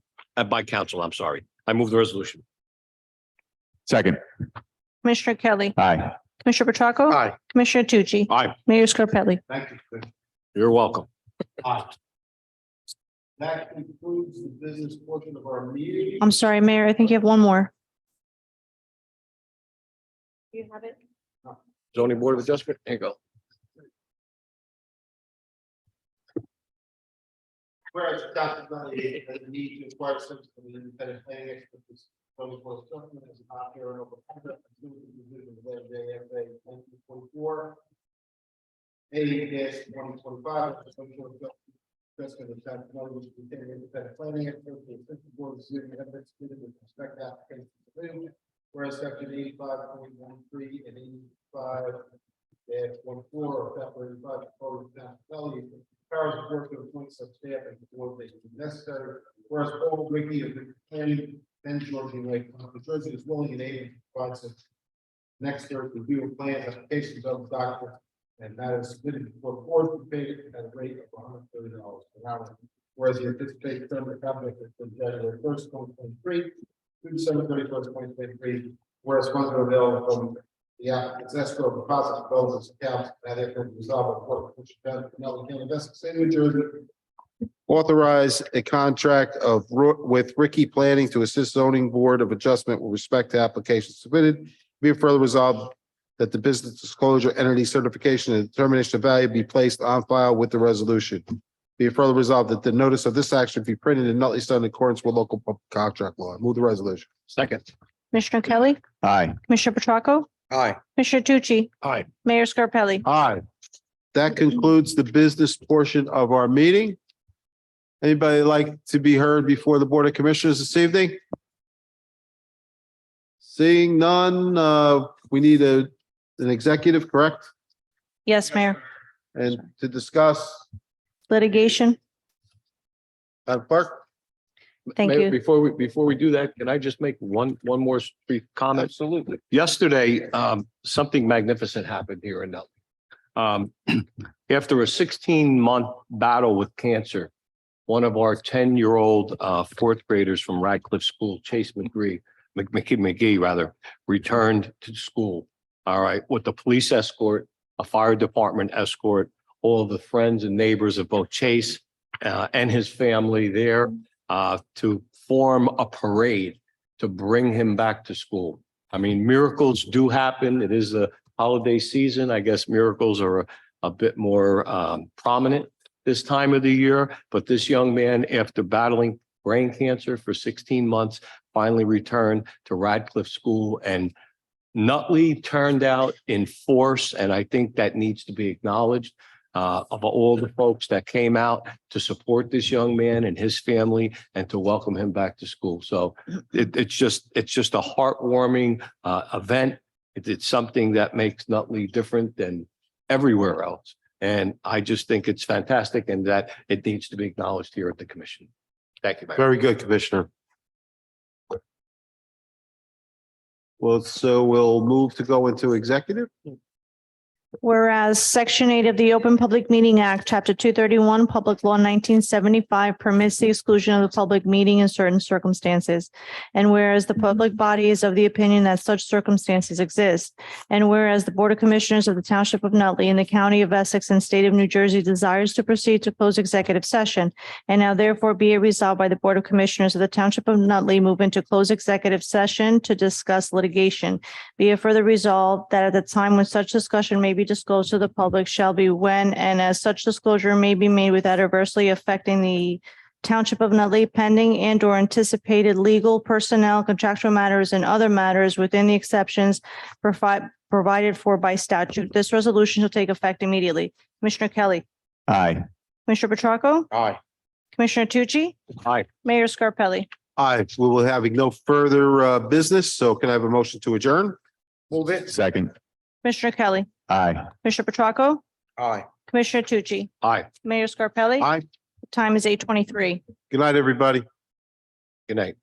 by council, I'm sorry. I move the resolution. Second. Commissioner Kelly, Aye. Commissioner Petracca, Aye. Commissioner Tucci, Aye. Mayor Scarpelli. Thank you. You're welcome. That concludes the business portion of our meeting. I'm sorry, Mayor, I think you have one more. You have it? Zoning Board of Adjustment, there you go. Whereas the Township of Nutley has a need to acquire services from the independent planning expertise. Zoning Board of Adjustment is not here in open contract. Pursuant to the provisions of NJSA 1924. A-2025. Adjustment of Township of Nutley, which contain independent planning experts. The Assistant Board of Zoning evidence submitted with respect to application. Whereas section 85.13 and 85-14 of chapter 85 of the Code of the Township of Nutley powers the board to appoint such staff as the board may deem necessary. Whereas Paul Ricky of the planning and Georgian Lake, New Jersey, is willing and able to provide such necessary review of plans, applications of the document, and matters submitted before the board to be paid at a rate of $130 per hour. Whereas the anticipated term of the contract is from January 1st, 2023 through December 31st, 2023. Whereas funds are available from the applicant's escrow deposit developers accounts, now therefore resolved by the Board of Commissioners of Nutley County of Essex, State of New Jersey. Authorize a contract with Ricky Planning to assist zoning board of adjustment with respect to applications submitted. Be it further resolved that the business disclosure entity certification and determination of value be placed on file with the resolution. Be it further resolved that the notice of this action be printed in Nutley Sun in accordance with local contract law. Move the resolution. Second. Commissioner Kelly, Aye. Commissioner Petracca, Aye. Commissioner Tucci, Aye. Mayor Scarpelli. Aye. That concludes the business portion of our meeting. Anybody like to be heard before the Board of Commissioners this evening? Seeing none, we need an executive, correct? Yes, Mayor. And to discuss, Litigation. Madam Clerk? Thank Mayor, you. Before we do that, can I just make one more brief comment? Absolutely. Yesterday, something magnificent happened here in Nutley. After a 16-month battle with cancer, one of our 10-year-old fourth graders from Radcliffe School, Chase McGee, returned to school. All right, with the police escort, a fire department escort, all of the friends and neighbors of both Chase and his family there to form a parade to bring him back to school. I mean, miracles do happen. It is a holiday season. I guess miracles are a bit more prominent this time of the year. But this young man, after battling brain cancer for 16 months, finally returned to Radcliffe School, and Nutley turned out in force, and I think that needs to be acknowledged. Of all the folks that came out to support this young man and his family and to welcome him back to school. So it's just a heartwarming event. It's something that makes Nutley different than everywhere else. And I just think it's fantastic and that it needs to be acknowledged here at the commission. Thank you, Mayor. Very good, Commissioner. Well, so we'll move to go into executive. Whereas Section 8 of the Open Public Meeting Act, Chapter 231, Public Law 1975 permits the exclusion of the public meeting in certain circumstances. And whereas the public body is of the opinion that such circumstances exist. And whereas the Board of Commissioners of the Township of Nutley in the County of Essex and State of New Jersey desires to proceed to close executive session. And now therefore be it resolved by the Board of Commissioners of the Township of Nutley move into close executive session to discuss litigation. Be it further resolved that at the time when such discussion may be disclosed to the public shall be when and as such disclosure may be made without adversely affecting the Township of Nutley pending and or anticipated legal, personnel, contractual matters and other matters within the exceptions provided for by statute. This resolution shall take effect immediately. Commissioner Kelly, Aye. Commissioner Petracca, Aye. Commissioner Tucci, Aye. Mayor Scarpelli. Aye, we will having no further business, so can I have a motion to adjourn? Move it. Second. Commissioner Kelly, Aye. Commissioner Petracca, Aye. Commissioner Tucci, Aye. Mayor Scarpelli. Aye. Time is 8:23. Good night, everybody. Good night.